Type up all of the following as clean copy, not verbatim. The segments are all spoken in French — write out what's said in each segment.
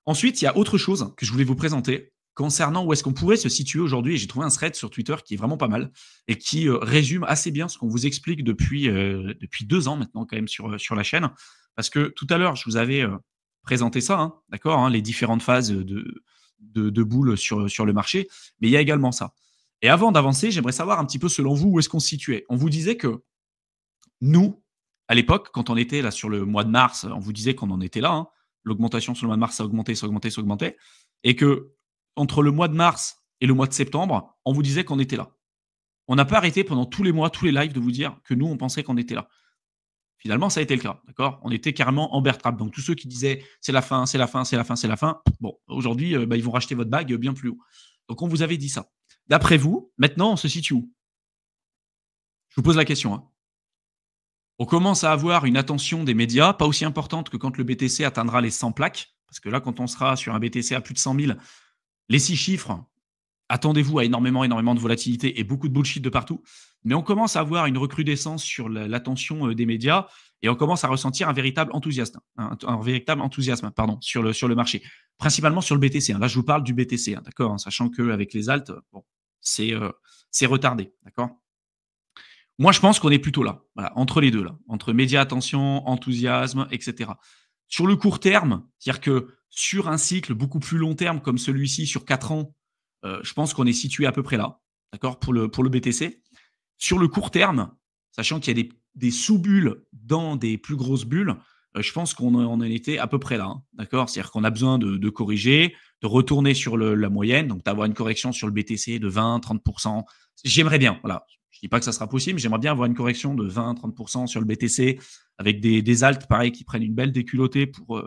Ensuite, il y a autre chose que je voulais vous présenter concernant où est-ce qu'on pourrait se situer aujourd'hui. Et j'ai trouvé un thread sur Twitter qui est vraiment pas mal et qui résume assez bien ce qu'on vous explique depuis 2 ans maintenant quand même sur la chaîne. Parce que tout à l'heure, je vous avais présenté ça, hein, d'accord, hein, les différentes phases de boules sur le marché. Mais il y a également ça. Et avant d'avancer, j'aimerais savoir un petit peu selon vous où est-ce qu'on se situait. On vous disait que nous, à l'époque, quand on était là sur le mois de mars, on vous disait qu'on en était là, hein. L'augmentation sur le mois de mars, ça augmentait, ça augmentait, ça augmentait. Et que entre le mois de mars et le mois de septembre, on vous disait qu'on était là. On n'a pas arrêté pendant tous les mois, tous les lives de vous dire que nous, on pensait qu'on était là. Finalement, ça a été le cas, d'accord. On était carrément en bear trap. Donc tous ceux qui disaient c'est la fin, c'est la fin, c'est la fin, c'est la fin, bon, aujourd'hui, ils vont racheter votre bague bien plus haut. Donc on vous avait dit ça. D'après vous, maintenant, on se situe où? Je vous pose la question, hein. On commence à avoir une attention des médias, pas aussi importante que quand le BTC atteindra les 100 plaques, parce que là, quand on sera sur un BTC à plus de 100 000, les 6 chiffres, attendez-vous à énormément, énormément de volatilité et beaucoup de bullshit de partout. Mais on commence à avoir une recrudescence sur l'attention des médias et on commence à ressentir un véritable enthousiasme, pardon, sur le marché, principalement sur le BTC, hein. Là, je vous parle du BTC, hein, d'accord, hein, sachant qu'avec les alts, bon, c'est retardé, d'accord. Moi, je pense qu'on est plutôt là, voilà, entre les deux, là, entre média attention, enthousiasme, etc. Sur le court terme, c'est-à-dire que sur un cycle beaucoup plus long terme comme celui-ci, sur 4 ans, je pense qu'on est situé à peu près là, d'accord, pour le BTC. Sur le court terme, sachant qu'il y a des sous-bulles dans des plus grosses bulles, je pense qu'on en était à peu près là, hein, d'accord. C'est-à-dire qu'on a besoin de corriger, de retourner sur la moyenne, donc d'avoir une correction sur le BTC de 20-30%. J'aimerais bien, voilà. Je ne dis pas que ça sera possible, mais j'aimerais bien avoir une correction de 20-30% sur le BTC avec des alts, pareil, qui prennent une belle déculottée pour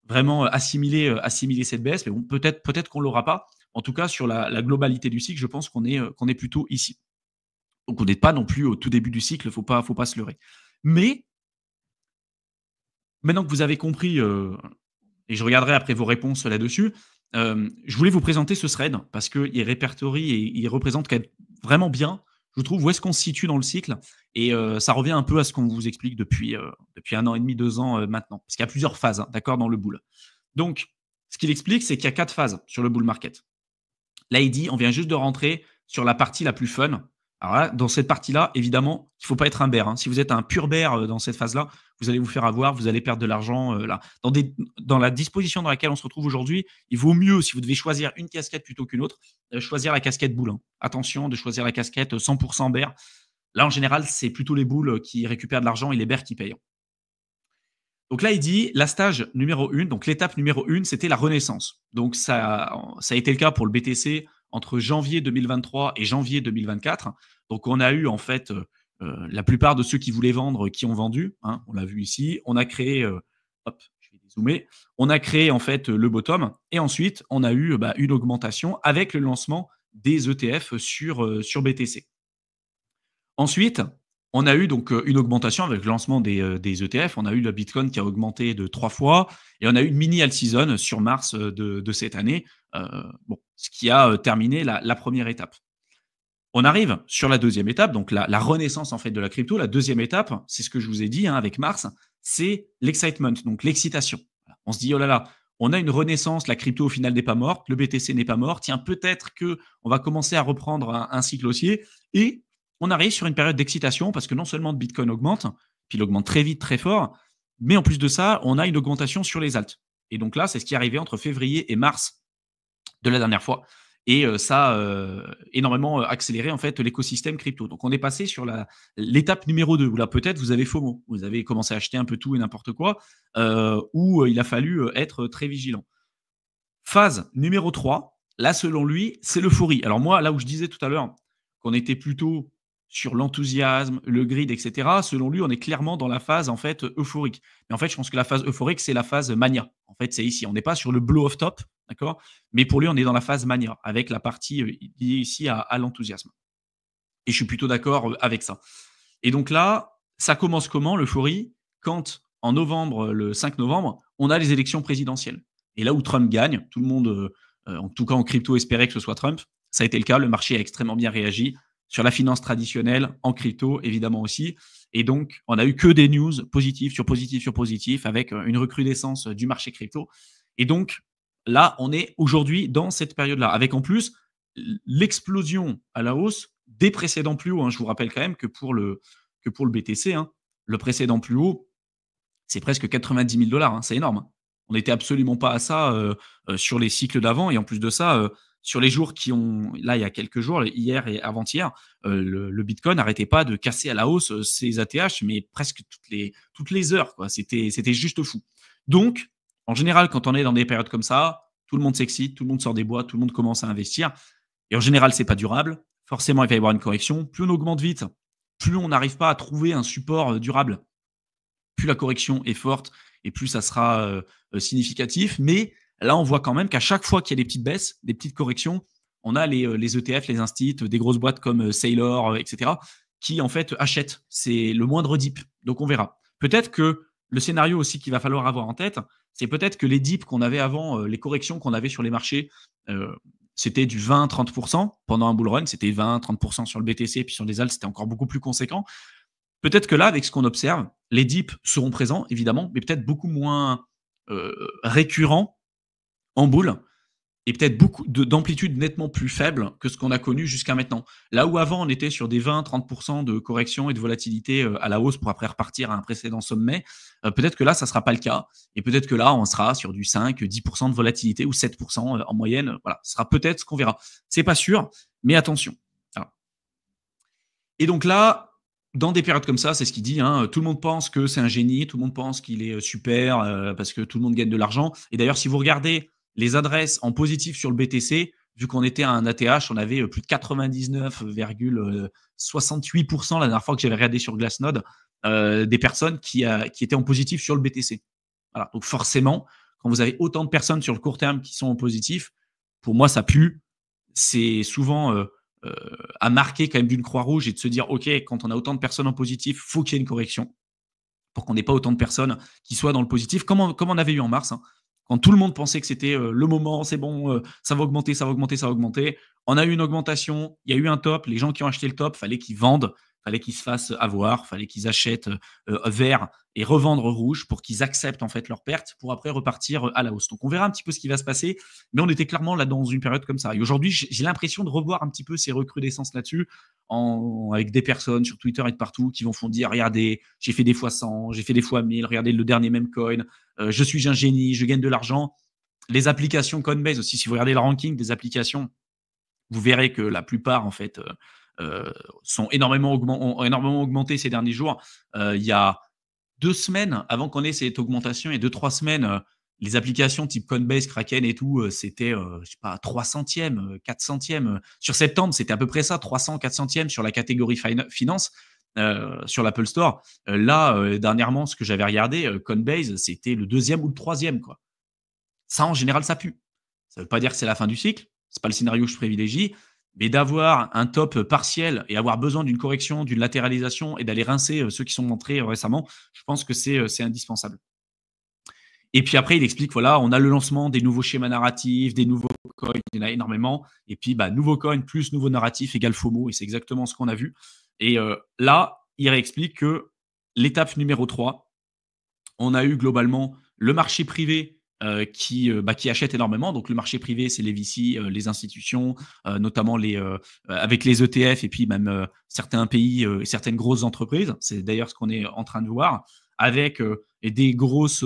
vraiment assimiler cette baisse. Mais bon, peut-être qu'on ne l'aura pas. En tout cas, sur la globalité du cycle, je pense qu'on est plutôt ici. Donc, on n'est pas non plus au tout début du cycle, il ne faut pas se leurrer. Mais maintenant que vous avez compris, et je regarderai après vos réponses là-dessus, je voulais vous présenter ce thread parce qu'il répertorie et il représente quand même vraiment bien, je trouve, où est-ce qu'on se situe dans le cycle. Et ça revient un peu à ce qu'on vous explique depuis 1 an et demi, 2 ans maintenant. Parce qu'il y a plusieurs phases, hein, d'accord, dans le bull. Donc, ce qu'il explique, c'est qu'il y a 4 phases sur le bull market. Là, il dit, on vient juste de rentrer sur la partie la plus fun. Alors là, dans cette partie-là, évidemment, il ne faut pas être un bear, hein. Si vous êtes un pur bear dans cette phase-là, vous allez vous faire avoir, vous allez perdre de l'argent là. Dans la disposition dans laquelle on se retrouve aujourd'hui, il vaut mieux, si vous devez choisir une casquette plutôt qu'une autre, choisir la casquette boule, hein. Attention de choisir la casquette 100% bear. Là, en général, c'est plutôt les boules qui récupèrent de l'argent et les bears qui payent. Donc là, il dit la stage numéro 1, donc l'étape numéro 1, c'était la renaissance. Donc ça a été le cas pour le BTC entre janvier 2023 et janvier 2024. Donc on a eu en fait la plupart de ceux qui voulaient vendre qui ont vendu, hein, on l'a vu ici. On a créé, hop, je vais dézoomer, on a créé en fait le bottom et ensuite on a eu une augmentation avec le lancement des ETF sur BTC. Ensuite, on a eu donc une augmentation avec le lancement des ETF. On a eu le Bitcoin qui a augmenté de 3 fois et on a eu une mini alt season sur mars de cette année, bon, ce qui a terminé la première étape. On arrive sur la deuxième étape, donc la renaissance en fait de la crypto. La deuxième étape, c'est ce que je vous ai dit, hein, avec mars, c'est l'excitement, donc l'excitation. On se dit, oh là là, on a une renaissance, la crypto au final n'est pas morte, le BTC n'est pas mort. Tiens, peut-être qu'on va commencer à reprendre un cycle haussier et on arrive sur une période d'excitation parce que non seulement le Bitcoin augmente, puis il augmente très vite, très fort, mais en plus de ça, on a une augmentation sur les alts. Et donc là, c'est ce qui est arrivé entre février et mars de la dernière fois. Et ça a énormément accéléré en fait l'écosystème crypto. Donc on est passé sur l'étape numéro 2, où là peut-être vous avez FOMO, vous avez commencé à acheter un peu tout et n'importe quoi, où il a fallu être très vigilant. Phase numéro 3, là selon lui, c'est l'euphorie. Alors moi, là où je disais tout à l'heure qu'on était plutôt sur l'enthousiasme, le grid, etc., selon lui, on est clairement dans la phase en fait euphorique. Mais en fait, je pense que la phase euphorique, c'est la phase mania. En fait, c'est ici. On n'est pas sur le blow off top, d'accord. Mais pour lui, on est dans la phase mania, avec la partie liée ici à l'enthousiasme. Et je suis plutôt d'accord avec ça. Et donc là, ça commence comment l'euphorie? Quand en novembre, le 5 novembre, on a les élections présidentielles. Et là où Trump gagne, tout le monde, en tout cas en crypto, espérait que ce soit Trump. Ça a été le cas. Le marché a extrêmement bien réagi sur la finance traditionnelle, en crypto évidemment aussi. Et donc, on a eu que des news positives sur positives sur positives avec une recrudescence du marché crypto. Et donc, Là, on est aujourd'hui dans cette période-là, avec en plus l'explosion à la hausse des précédents plus hauts, hein. Je vous rappelle quand même que pour le BTC, hein, le précédent plus haut, c'est presque 90 000 $, hein, c'est énorme, hein. On n'était absolument pas à ça sur les cycles d'avant. Et en plus de ça, sur les jours qui ont, là, il y a quelques jours, hier et avant-hier, le Bitcoin n'arrêtait pas de casser à la hausse ses ATH, mais presque toutes les heures, quoi. C'était juste fou. Donc, en général, quand on est dans des périodes comme ça, tout le monde s'excite, tout le monde sort des bois, tout le monde commence à investir. Et en général, c'est pas durable. Forcément, il va y avoir une correction. Plus on augmente vite, plus on n'arrive pas à trouver un support durable, plus la correction est forte et plus ça sera significatif. Mais là, on voit quand même qu'à chaque fois qu'il y a des petites baisses, des petites corrections, on a les ETF, les instits, des grosses boîtes comme Sailor, etc., qui en fait achètent. C'est le moindre dip. Donc on verra. Peut-être que le scénario aussi qu'il va falloir avoir en tête, c'est peut-être que les dips qu'on avait avant, les corrections qu'on avait sur les marchés, c'était du 20-30%. Pendant un bull run, c'était 20-30% sur le BTC, puis sur les ALT, c'était encore beaucoup plus conséquent. Peut-être que là, avec ce qu'on observe, les dips seront présents, évidemment, mais peut-être beaucoup moins récurrents en boule et peut-être beaucoup d'amplitude nettement plus faible que ce qu'on a connu jusqu'à maintenant. Là où avant, on était sur des 20-30% de correction et de volatilité à la hausse pour après repartir à un précédent sommet, peut-être que là, ça ne sera pas le cas. Et peut-être que là, on sera sur du 5-10% de volatilité ou 7% en moyenne. Voilà, ce sera peut-être ce qu'on verra. C'est pas sûr, mais attention. Voilà. Et donc là, dans des périodes comme ça, c'est ce qu'il dit, hein, tout le monde pense que c'est un génie, tout le monde pense qu'il est super parce que tout le monde gagne de l'argent. Et d'ailleurs, si vous regardez les adresses en positif sur le BTC, vu qu'on était à un ATH, on avait plus de 99,68% la dernière fois que j'avais regardé sur Glassnode, des personnes qui étaient en positif sur le BTC. Voilà. Donc forcément, quand vous avez autant de personnes sur le court terme qui sont en positif, pour moi, ça pue. C'est souvent à marquer quand même d'une croix rouge et de se dire, OK, quand on a autant de personnes en positif, il faut qu'il y ait une correction pour qu'on n'ait pas autant de personnes qui soient dans le positif, comme on avait eu en mars, hein, quand tout le monde pensait que c'était le moment, c'est bon, ça va augmenter, ça va augmenter, ça va augmenter. On a eu une augmentation, il y a eu un top, les gens qui ont acheté le top, fallait qu'ils vendent, fallait qu'ils se fassent avoir, fallait qu'ils achètent vert et revendre rouge pour qu'ils acceptent en fait leurs pertes pour après repartir à la hausse. Donc on verra un petit peu ce qui va se passer, mais on était clairement là dans une période comme ça. Et aujourd'hui, j'ai l'impression de revoir un petit peu ces recrudescences là-dessus, avec des personnes sur Twitter et de partout qui vont dire, regardez, j'ai fait des fois 100, j'ai fait des fois 1000, regardez le dernier meme coin, je suis un génie, je gagne de l'argent. Les applications Coinbase aussi, si vous regardez le ranking des applications, vous verrez que la plupart en fait ont énormément augmenté ces derniers jours. Il y a 2 semaines avant qu'on ait cette augmentation et 2-3 semaines, les applications type Coinbase, Kraken et tout, c'était, je sais pas, 3 centièmes, 4 centièmes. Sur septembre, c'était à peu près ça, 300, 4 centièmes sur la catégorie finance, sur l'Apple Store. Là, dernièrement, ce que j'avais regardé, Coinbase, c'était le 2e ou le 3e, quoi. Ça, en général, ça pue. Ça ne veut pas dire que c'est la fin du cycle. C'est pas le scénario que je privilégie. Mais d'avoir un top partiel et avoir besoin d'une correction, d'une latéralisation et d'aller rincer ceux qui sont montrés récemment, je pense que c'est indispensable. Et puis après, il explique, voilà, on a le lancement des nouveaux schémas narratifs, des nouveaux coins, il y en a énormément. Et puis, nouveau coin plus nouveau narratif égale FOMO. Et c'est exactement ce qu'on a vu. Et là, il réexplique que l'étape numéro 3, on a eu globalement le marché privé qui achète énormément. Donc, le marché privé, c'est les VC, les institutions, notamment avec les ETF et puis même certains pays et certaines grosses entreprises. C'est d'ailleurs ce qu'on est en train de voir avec des grosses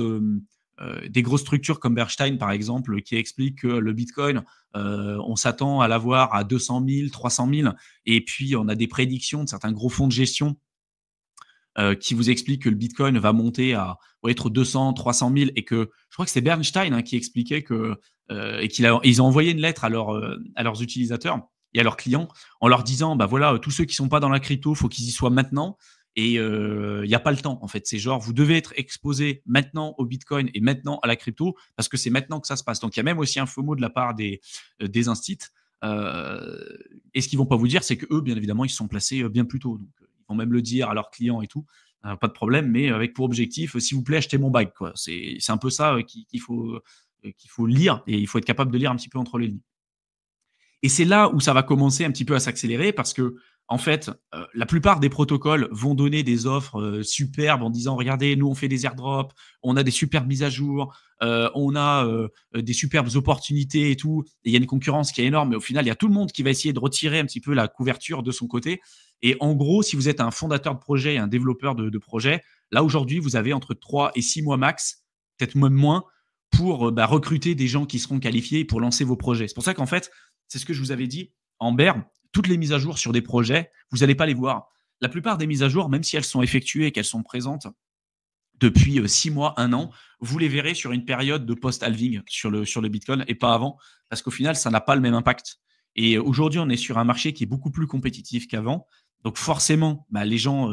structures comme Bernstein, par exemple, qui expliquent que le Bitcoin, on s'attend à l'avoir à 200 000, 300 000. Et puis, on a des prédictions de certains gros fonds de gestion qui vous expliquent que le Bitcoin va monter à être 200, 300 000 et que je crois que c'est Bernstein qui expliquait que ils ont envoyé une lettre à leurs utilisateurs et à leurs clients en leur disant voilà, tous ceux qui sont pas dans la crypto, faut qu'ils y soient maintenant et il n'y a pas le temps en fait. C'est genre vous devez être exposé maintenant au Bitcoin et maintenant à la crypto parce que c'est maintenant que ça se passe. Donc il y a même aussi un FOMO de la part des instits. Et ce qu'ils vont pas vous dire, c'est que eux, bien évidemment, ils se sont placés bien plus tôt. Donc ils vont même le dire à leurs clients et tout. Pas de problème, mais avec pour objectif, s'il vous plaît, achetez mon bag, quoi. C'est un peu ça qu'il faut lire et il faut être capable de lire un petit peu entre les lignes. Et c'est là où ça va commencer un petit peu à s'accélérer parce que en fait, la plupart des protocoles vont donner des offres, superbes en disant: «Regardez, nous, on fait des airdrops, on a des superbes mises à jour, on a, des superbes opportunités et tout» et il y a une concurrence qui est énorme, mais au final, il y a tout le monde qui va essayer de retirer un petit peu la couverture de son côté et en gros, si vous êtes un fondateur de projet et un développeur de projet, là, aujourd'hui, vous avez entre 3 et 6 mois max, peut-être même moins, pour, recruter des gens qui seront qualifiés pour lancer vos projets. C'est pour ça qu'en fait, c'est ce que je vous avais dit, en bear, toutes les mises à jour sur des projets, vous n'allez pas les voir. La plupart des mises à jour, même si elles sont effectuées et qu'elles sont présentes depuis 6 mois, 1 an, vous les verrez sur une période de post-halving sur le Bitcoin et pas avant, parce qu'au final, ça n'a pas le même impact. Et aujourd'hui, on est sur un marché qui est beaucoup plus compétitif qu'avant. Donc forcément, les gens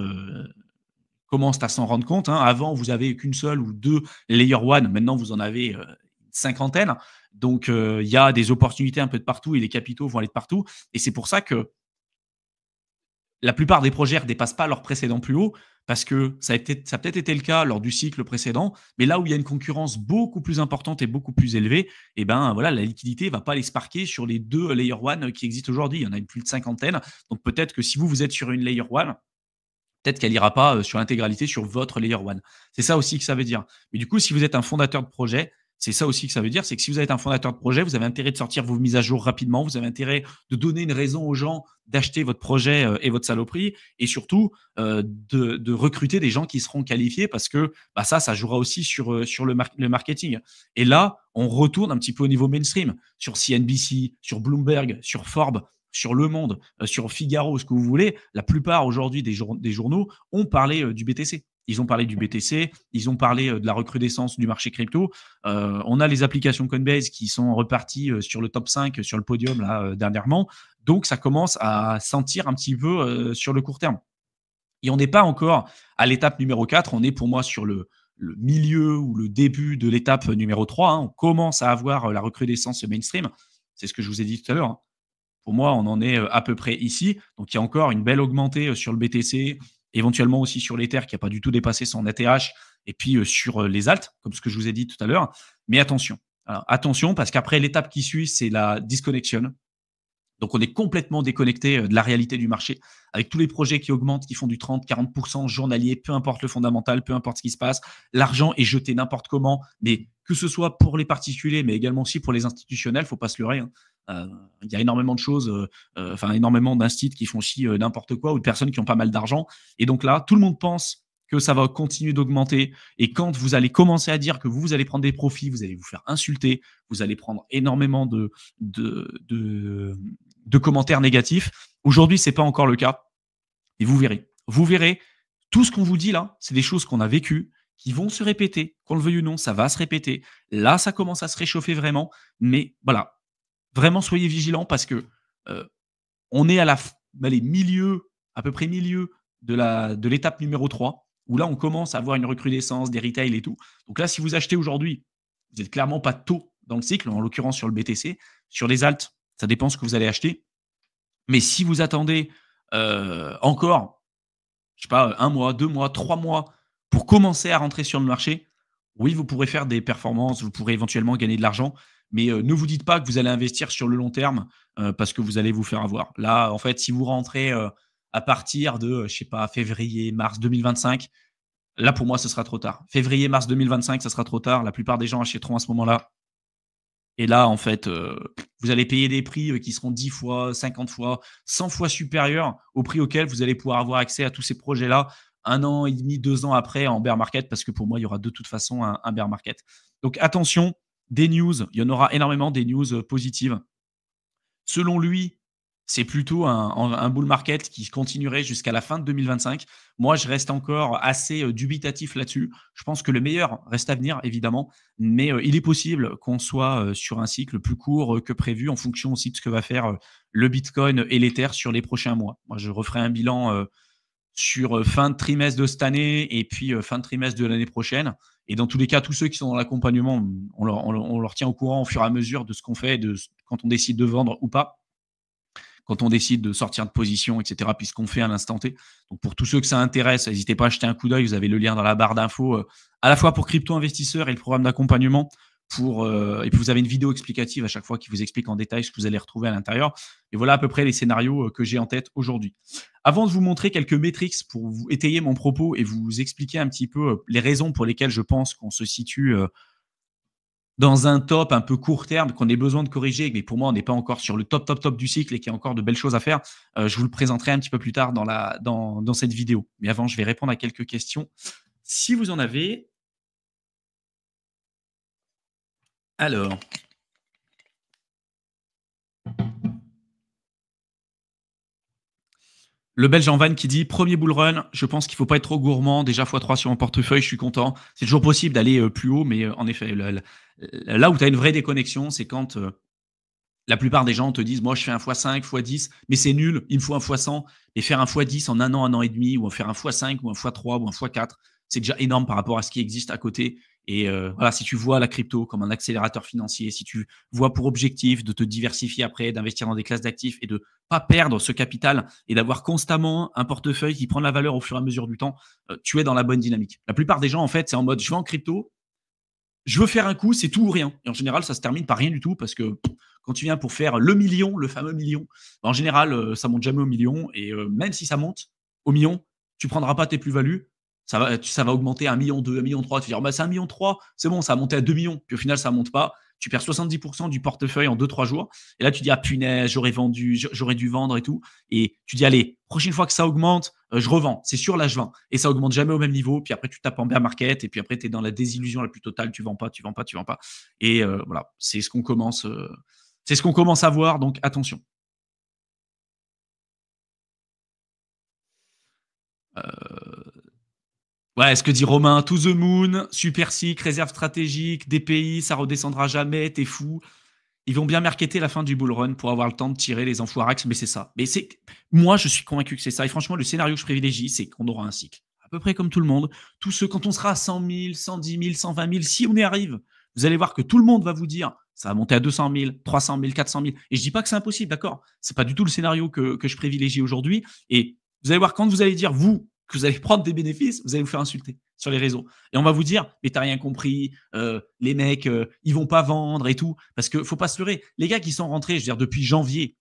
commencent à s'en rendre compte, hein. Avant, vous avez qu'une seule ou deux layer one. Maintenant, vous en avez une cinquantaine. Donc, il y a des opportunités un peu de partout et les capitaux vont aller de partout. Et c'est pour ça que la plupart des projets ne dépassent pas leur précédent plus haut parce que ça a peut-être été le cas lors du cycle précédent, mais là où il y a une concurrence beaucoup plus importante et beaucoup plus élevée, et ben voilà, la liquidité ne va pas aller se parquer sur les deux layer one qui existent aujourd'hui. Il y en a plus de cinquantaine. Donc peut-être que si vous êtes sur une layer one, peut-être qu'elle ira pas sur l'intégralité sur votre layer one. C'est ça aussi que ça veut dire. Mais du coup, si vous êtes un fondateur de projet, c'est ça aussi que ça veut dire, c'est que si vous êtes un fondateur de projet, vous avez intérêt de sortir vos mises à jour rapidement, vous avez intérêt de donner une raison aux gens d'acheter votre projet et votre saloperie, et surtout de recruter des gens qui seront qualifiés parce que ça jouera aussi sur le marketing. Et là, on retourne un petit peu au niveau mainstream, sur CNBC, sur Bloomberg, sur Forbes, sur Le Monde, sur Figaro, ce que vous voulez. La plupart aujourd'hui des journaux ont parlé du BTC. Ils ont parlé du BTC, ils ont parlé de la recrudescence du marché crypto. On a les applications Coinbase qui sont reparties sur le top 5, sur le podium là, dernièrement. Donc, ça commence à sentir un petit peu sur le court terme. Et on n'est pas encore à l'étape numéro 4. On est pour moi sur le milieu ou le début de l'étape numéro 3. Hein. On commence à avoir la recrudescence mainstream. C'est ce que je vous ai dit tout à l'heure. Hein. Pour moi, on en est à peu près ici. Donc, il y a encore une belle augmentée sur le BTC, éventuellement aussi sur l'Ether qui n'a pas du tout dépassé son ATH, et puis sur les alts, comme ce que je vous ai dit tout à l'heure. Mais attention. Alors, attention, parce qu'après, l'étape qui suit, c'est la disconnection. Donc, on est complètement déconnecté de la réalité du marché, avec tous les projets qui augmentent, qui font du 30-40% journalier, peu importe le fondamental, peu importe ce qui se passe. L'argent est jeté n'importe comment, mais que ce soit pour les particuliers, mais également aussi pour les institutionnels, il ne faut pas se leurrer. Hein. Il y a énormément de choses, énormément d'instits qui font aussi n'importe quoi ou de personnes qui ont pas mal d'argent. Et donc là, tout le monde pense que ça va continuer d'augmenter. Et quand vous allez commencer à dire que vous allez prendre des profits, vous allez vous faire insulter, vous allez prendre énormément de commentaires négatifs. Aujourd'hui, ce n'est pas encore le cas. Et vous verrez. Vous verrez, tout ce qu'on vous dit là, c'est des choses qu'on a vécues, qui vont se répéter, qu'on le veuille ou non, ça va se répéter. Là, ça commence à se réchauffer vraiment. Mais voilà, vraiment, soyez vigilants parce que on est à à peu près milieu de l'étape numéro 3, où là, on commence à avoir une recrudescence des retails et tout. Donc là, si vous achetez aujourd'hui, vous n'êtes clairement pas tôt dans le cycle, en l'occurrence sur le BTC. Sur les alts, ça dépend ce que vous allez acheter. Mais si vous attendez encore, je sais pas, 1 mois, 2 mois, 3 mois pour commencer à rentrer sur le marché, oui, vous pourrez faire des performances, vous pourrez éventuellement gagner de l'argent, mais ne vous dites pas que vous allez investir sur le long terme parce que vous allez vous faire avoir. Là, en fait, si vous rentrez à partir de, je sais pas, février, mars 2025, là, pour moi, ce sera trop tard. Février, mars 2025, ça sera trop tard. La plupart des gens achèteront à ce moment-là. Et là, en fait, vous allez payer des prix qui seront 10 fois, 50 fois, 100 fois supérieurs au prix auquel vous allez pouvoir avoir accès à tous ces projets-là 1 an et demi, 2 ans après en bear market, parce que pour moi, il y aura de toute façon un bear market. Donc attention, des news, il y en aura énormément, des news positives. Selon lui, c'est plutôt un bull market qui continuerait jusqu'à la fin de 2025. Moi, je reste encore assez dubitatif là-dessus. Je pense que le meilleur reste à venir, évidemment, mais il est possible qu'on soit sur un cycle plus court que prévu en fonction aussi de ce que va faire le Bitcoin et l'Ether sur les prochains mois. Moi, je referai un bilan sur fin de trimestre de cette année et puis fin de trimestre de l'année prochaine. Et dans tous les cas, tous ceux qui sont dans l'accompagnement, on leur tient au courant au fur et à mesure de ce qu'on fait, quand on décide de vendre ou pas, quand on décide de sortir de position, etc., puisqu'on fait à l'instant T. Donc, pour tous ceux que ça intéresse, n'hésitez pas à jeter un coup d'œil. Vous avez le lien dans la barre d'infos, à la fois pour crypto-investisseurs et le programme d'accompagnement et puis vous avez une vidéo explicative à chaque fois qui vous explique en détail ce que vous allez retrouver à l'intérieur. Et voilà à peu près les scénarios que j'ai en tête aujourd'hui. Avant de vous montrer quelques métriques pour vous étayer mon propos et vous expliquer un petit peu les raisons pour lesquelles je pense qu'on se situe dans un top un peu court terme, qu'on ait besoin de corriger, mais pour moi, on n'est pas encore sur le top, top, top du cycle et qu'il y a encore de belles choses à faire, je vous le présenterai un petit peu plus tard dans cette vidéo. Mais avant, je vais répondre à quelques questions. Si vous en avez. Alors. Le Belge en van qui dit premier bull run, je pense qu'il ne faut pas être trop gourmand. Déjà x3 sur mon portefeuille, je suis content. C'est toujours possible d'aller plus haut, mais en effet, là où tu as une vraie déconnexion, c'est quand la plupart des gens te disent moi je fais un x5, x10, mais c'est nul, il me faut un x100. Et faire un x10 en un an et demi, ou faire un x5, ou un x3, ou un x4, c'est déjà énorme par rapport à ce qui existe à côté. Et voilà, si tu vois la crypto comme un accélérateur financier, si tu vois pour objectif de te diversifier après, d'investir dans des classes d'actifs et de pas perdre ce capital et d'avoir constamment un portefeuille qui prend de la valeur au fur et à mesure du temps, tu es dans la bonne dynamique. La plupart des gens, en fait, c'est en mode je vais en crypto, je veux faire un coup, c'est tout ou rien. Et en général, ça se termine par rien du tout parce que quand tu viens pour faire le million, le fameux million, en général, ça monte jamais au million. Et même si ça monte au million, tu prendras pas tes plus-values. Ça va augmenter à 1,2 million, 1,3 million. Tu vas dire, bah, c'est 1,3 million, c'est bon, ça a monté à 2 millions. Puis au final, ça ne monte pas. Tu perds 70% du portefeuille en 2-3 jours. Et là, tu dis, ah punaise, j'aurais dû vendre et tout. Et tu dis, allez, prochaine fois que ça augmente, je revends. C'est sûr, là, je vends. Et ça augmente jamais au même niveau. Puis après, tu tapes en bear market. Et puis après, tu es dans la désillusion la plus totale. Tu vends pas, tu vends pas, tu vends pas. Et voilà, c'est ce qu'on commence à voir. Donc, attention. Ouais, ce que dit Romain, to the moon, super sick, réserve stratégique, DPI, ça redescendra jamais, t'es fou. Ils vont bien marketer la fin du bull run pour avoir le temps de tirer les enfoirax, mais c'est ça. Moi, je suis convaincu que c'est ça. Et franchement, le scénario que je privilégie, c'est qu'on aura un cycle. À peu près comme tout le monde. Tous ceux, quand on sera à 100 000, 110 000, 120 000, si on y arrive, vous allez voir que tout le monde va vous dire, ça va monter à 200 000, 300 000, 400 000. Et je dis pas que c'est impossible, d'accord? C'est pas du tout le scénario que je privilégie aujourd'hui. Et vous allez voir, quand vous allez dire, vous, que vous allez prendre des bénéfices, vous allez vous faire insulter sur les réseaux. Et on va vous dire, mais t'as rien compris, les mecs, ils vont pas vendre et tout. Parce qu'il faut pas se leurrer. Les gars qui sont rentrés, je veux dire, depuis janvier,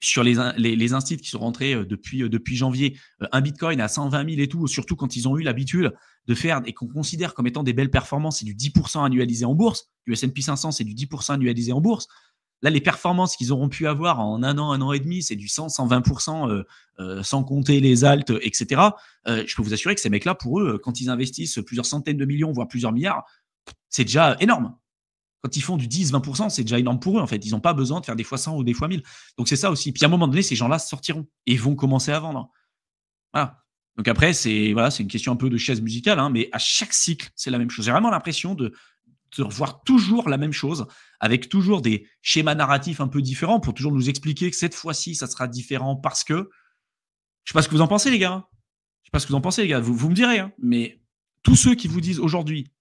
sur les instituts qui sont rentrés depuis janvier, un bitcoin à 120 000 et tout, surtout quand ils ont eu l'habitude de faire et qu'on considère comme étant des belles performances, c'est du 10% annualisé en bourse. Du S&P 500, c'est du 10% annualisé en bourse. Là, les performances qu'ils auront pu avoir en un an et demi, c'est du 100, 120%, sans compter les altes, etc. Je peux vous assurer que ces mecs-là, pour eux, quand ils investissent plusieurs centaines de millions, voire plusieurs milliards, c'est déjà énorme. Quand ils font du 10, 20%, c'est déjà énorme pour eux, en fait. Ils n'ont pas besoin de faire des fois 100 ou des fois 1000. Donc, c'est ça aussi. Puis, à un moment donné, ces gens-là sortiront et vont commencer à vendre. Voilà. Donc, après, c'est une question un peu de chaise musicale, hein, mais à chaque cycle, c'est la même chose. J'ai vraiment l'impression de revoir toujours la même chose, avec toujours des schémas narratifs un peu différents pour toujours nous expliquer que cette fois-ci, ça sera différent parce que. Je ne sais pas ce que vous en pensez, les gars. Je ne sais pas ce que vous en pensez, les gars. Vous me direz, hein. Mais tous ceux qui vous disent aujourd'hui,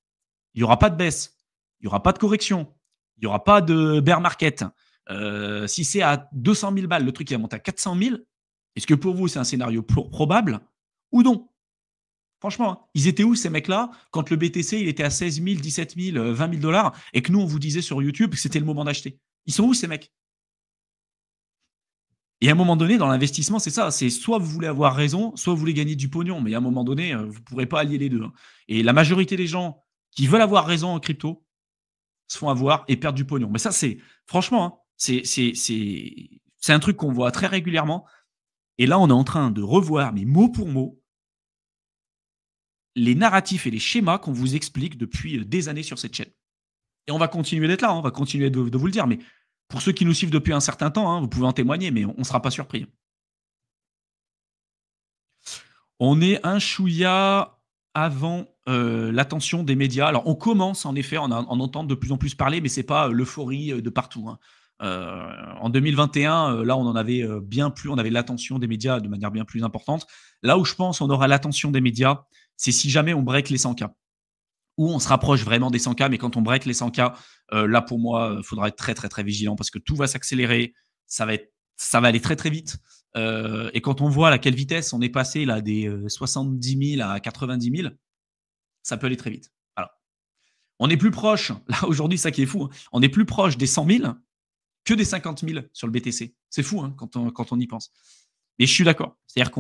il n'y aura pas de baisse, il n'y aura pas de correction, il n'y aura pas de bear market. Si c'est à 200 000 balles, le truc qui va monter à 400 000, est-ce que pour vous, c'est un scénario probable ou non? Franchement, ils étaient où ces mecs-là quand le BTC il était à 16 000, 17 000, 20 000 dollars et que nous, on vous disait sur YouTube que c'était le moment d'acheter? Ils sont où ces mecs? Et à un moment donné, dans l'investissement, c'est ça. C'est soit vous voulez avoir raison, soit vous voulez gagner du pognon. Mais à un moment donné, vous ne pourrez pas allier les deux, hein. Et la majorité des gens qui veulent avoir raison en crypto se font avoir et perdent du pognon. Mais ça, c'est franchement, hein, c'est un truc qu'on voit très régulièrement. Et là, on est en train de revoir, mais mot pour mot, les narratifs et les schémas qu'on vous explique depuis des années sur cette chaîne. Et on va continuer d'être là, hein, on va continuer de vous le dire. Mais pour ceux qui nous suivent depuis un certain temps, hein, vous pouvez en témoigner, mais on ne sera pas surpris. On est un chouïa avant l'attention des médias. Alors, on commence en effet en entendre de plus en plus parler, mais ce n'est pas l'euphorie de partout, hein. En 2021, là, on en avait bien plus, on avait l'attention des médias de manière bien plus importante. Là où je pense on aura l'attention des médias, c'est si jamais on break les 100K, ou on se rapproche vraiment des 100K, mais quand on break les 100K, là, pour moi, il faudra être très, très, très vigilant parce que tout va s'accélérer, ça va aller très, très vite. Et quand on voit à quelle vitesse on est passé là, des 70 000 à 90 000, ça peut aller très vite. Voilà. On est plus proche, là aujourd'hui, ça qui est fou, hein, on est plus proche des 100 000 que des 50 000 sur le BTC. C'est fou hein, quand on y pense. Et je suis d'accord. C'est-à-dire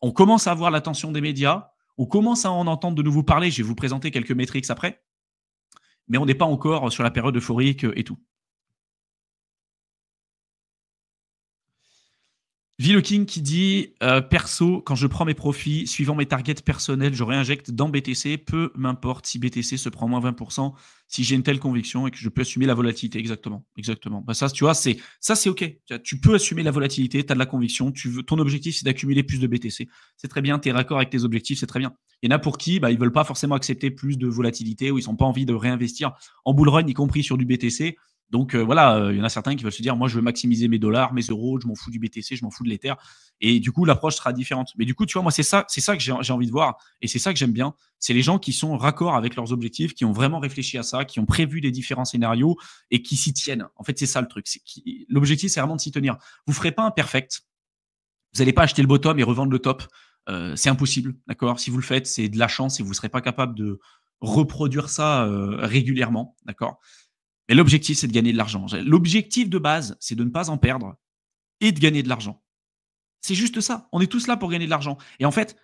on commence à voir l'attention des médias, on commence à en entendre de nouveau parler. Je vais vous présenter quelques métriques après, mais on n'est pas encore sur la période euphorique et tout. King qui dit perso, quand je prends mes profits, suivant mes targets personnels, je réinjecte dans BTC, peu m'importe si BTC se prend moins 20%, si j'ai une telle conviction et que je peux assumer la volatilité. Exactement. Exactement. Bah ça, tu vois, c'est OK. Tu peux assumer la volatilité, tu as de la conviction, ton objectif, c'est d'accumuler plus de BTC. C'est très bien, tu es raccord avec tes objectifs, c'est très bien. Il y en a pour qui ils ne veulent pas forcément accepter plus de volatilité ou ils n'ont pas envie de réinvestir en bull run, y compris sur du BTC. Donc voilà, il y en a certains qui veulent se dire, moi je veux maximiser mes dollars, mes euros, je m'en fous du BTC, je m'en fous de l'Ether. Et du coup, l'approche sera différente. Mais du coup, tu vois, moi c'est ça que j'ai envie de voir et c'est ça que j'aime bien. C'est les gens qui sont raccord avec leurs objectifs, qui ont vraiment réfléchi à ça, qui ont prévu des différents scénarios et qui s'y tiennent. En fait, c'est ça le truc. L'objectif, c'est vraiment de s'y tenir. Vous ne ferez pas un perfect. Vous n'allez pas acheter le bottom et revendre le top. C'est impossible, d'accord. Si vous le faites, c'est de la chance et vous ne serez pas capable de reproduire ça régulièrement, d'accord. Mais l'objectif, c'est de gagner de l'argent. L'objectif de base, c'est de ne pas en perdre et de gagner de l'argent. C'est juste ça. On est tous là pour gagner de l'argent. Et en fait,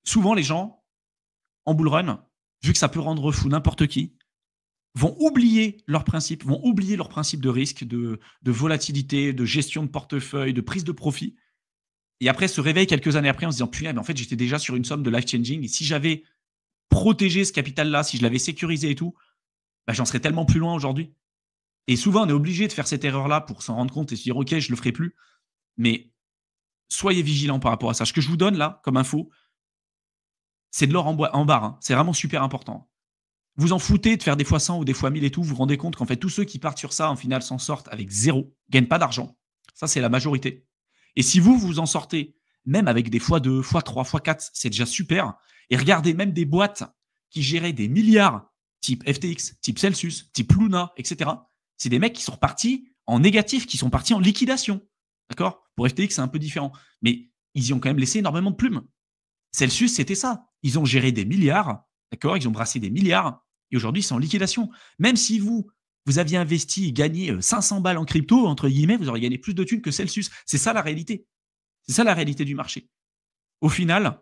souvent, les gens, en bull run, vu que ça peut rendre fou n'importe qui, vont oublier leurs principes, de risque, de volatilité, de gestion de portefeuille, de prise de profit. Et après, se réveillent quelques années après en se disant, putain, mais en fait, j'étais déjà sur une somme de life-changing. Et si j'avais protégé ce capital-là, si je l'avais sécurisé et tout, j'en serais tellement plus loin aujourd'hui. Et souvent, on est obligé de faire cette erreur-là pour s'en rendre compte et se dire, OK, je ne le ferai plus. Mais soyez vigilants par rapport à ça. Ce que je vous donne là, comme info, c'est de l'or en barre. Hein. C'est vraiment super important. Vous en foutez de faire des fois 100 ou des fois 1000 et tout. Vous vous rendez compte qu'en fait, tous ceux qui partent sur ça, en final, s'en sortent avec zéro, gagnent pas d'argent. Ça, c'est la majorité. Et si vous en sortez, même avec des x2, x3, x4, c'est déjà super. Et regardez même des boîtes qui géraient des milliards, type FTX, type Celsius, type Luna, etc. C'est des mecs qui sont repartis en négatif, qui sont partis en liquidation. D'accord. Pour FTX, c'est un peu différent. Mais ils y ont quand même laissé énormément de plumes. Celsius, c'était ça. Ils ont géré des milliards. D'accord. Ils ont brassé des milliards. Et aujourd'hui, c'est en liquidation. Même si vous aviez investi et gagné 500 balles en crypto, entre guillemets, vous auriez gagné plus de thunes que Celsius. C'est ça la réalité. C'est ça la réalité du marché. Au final,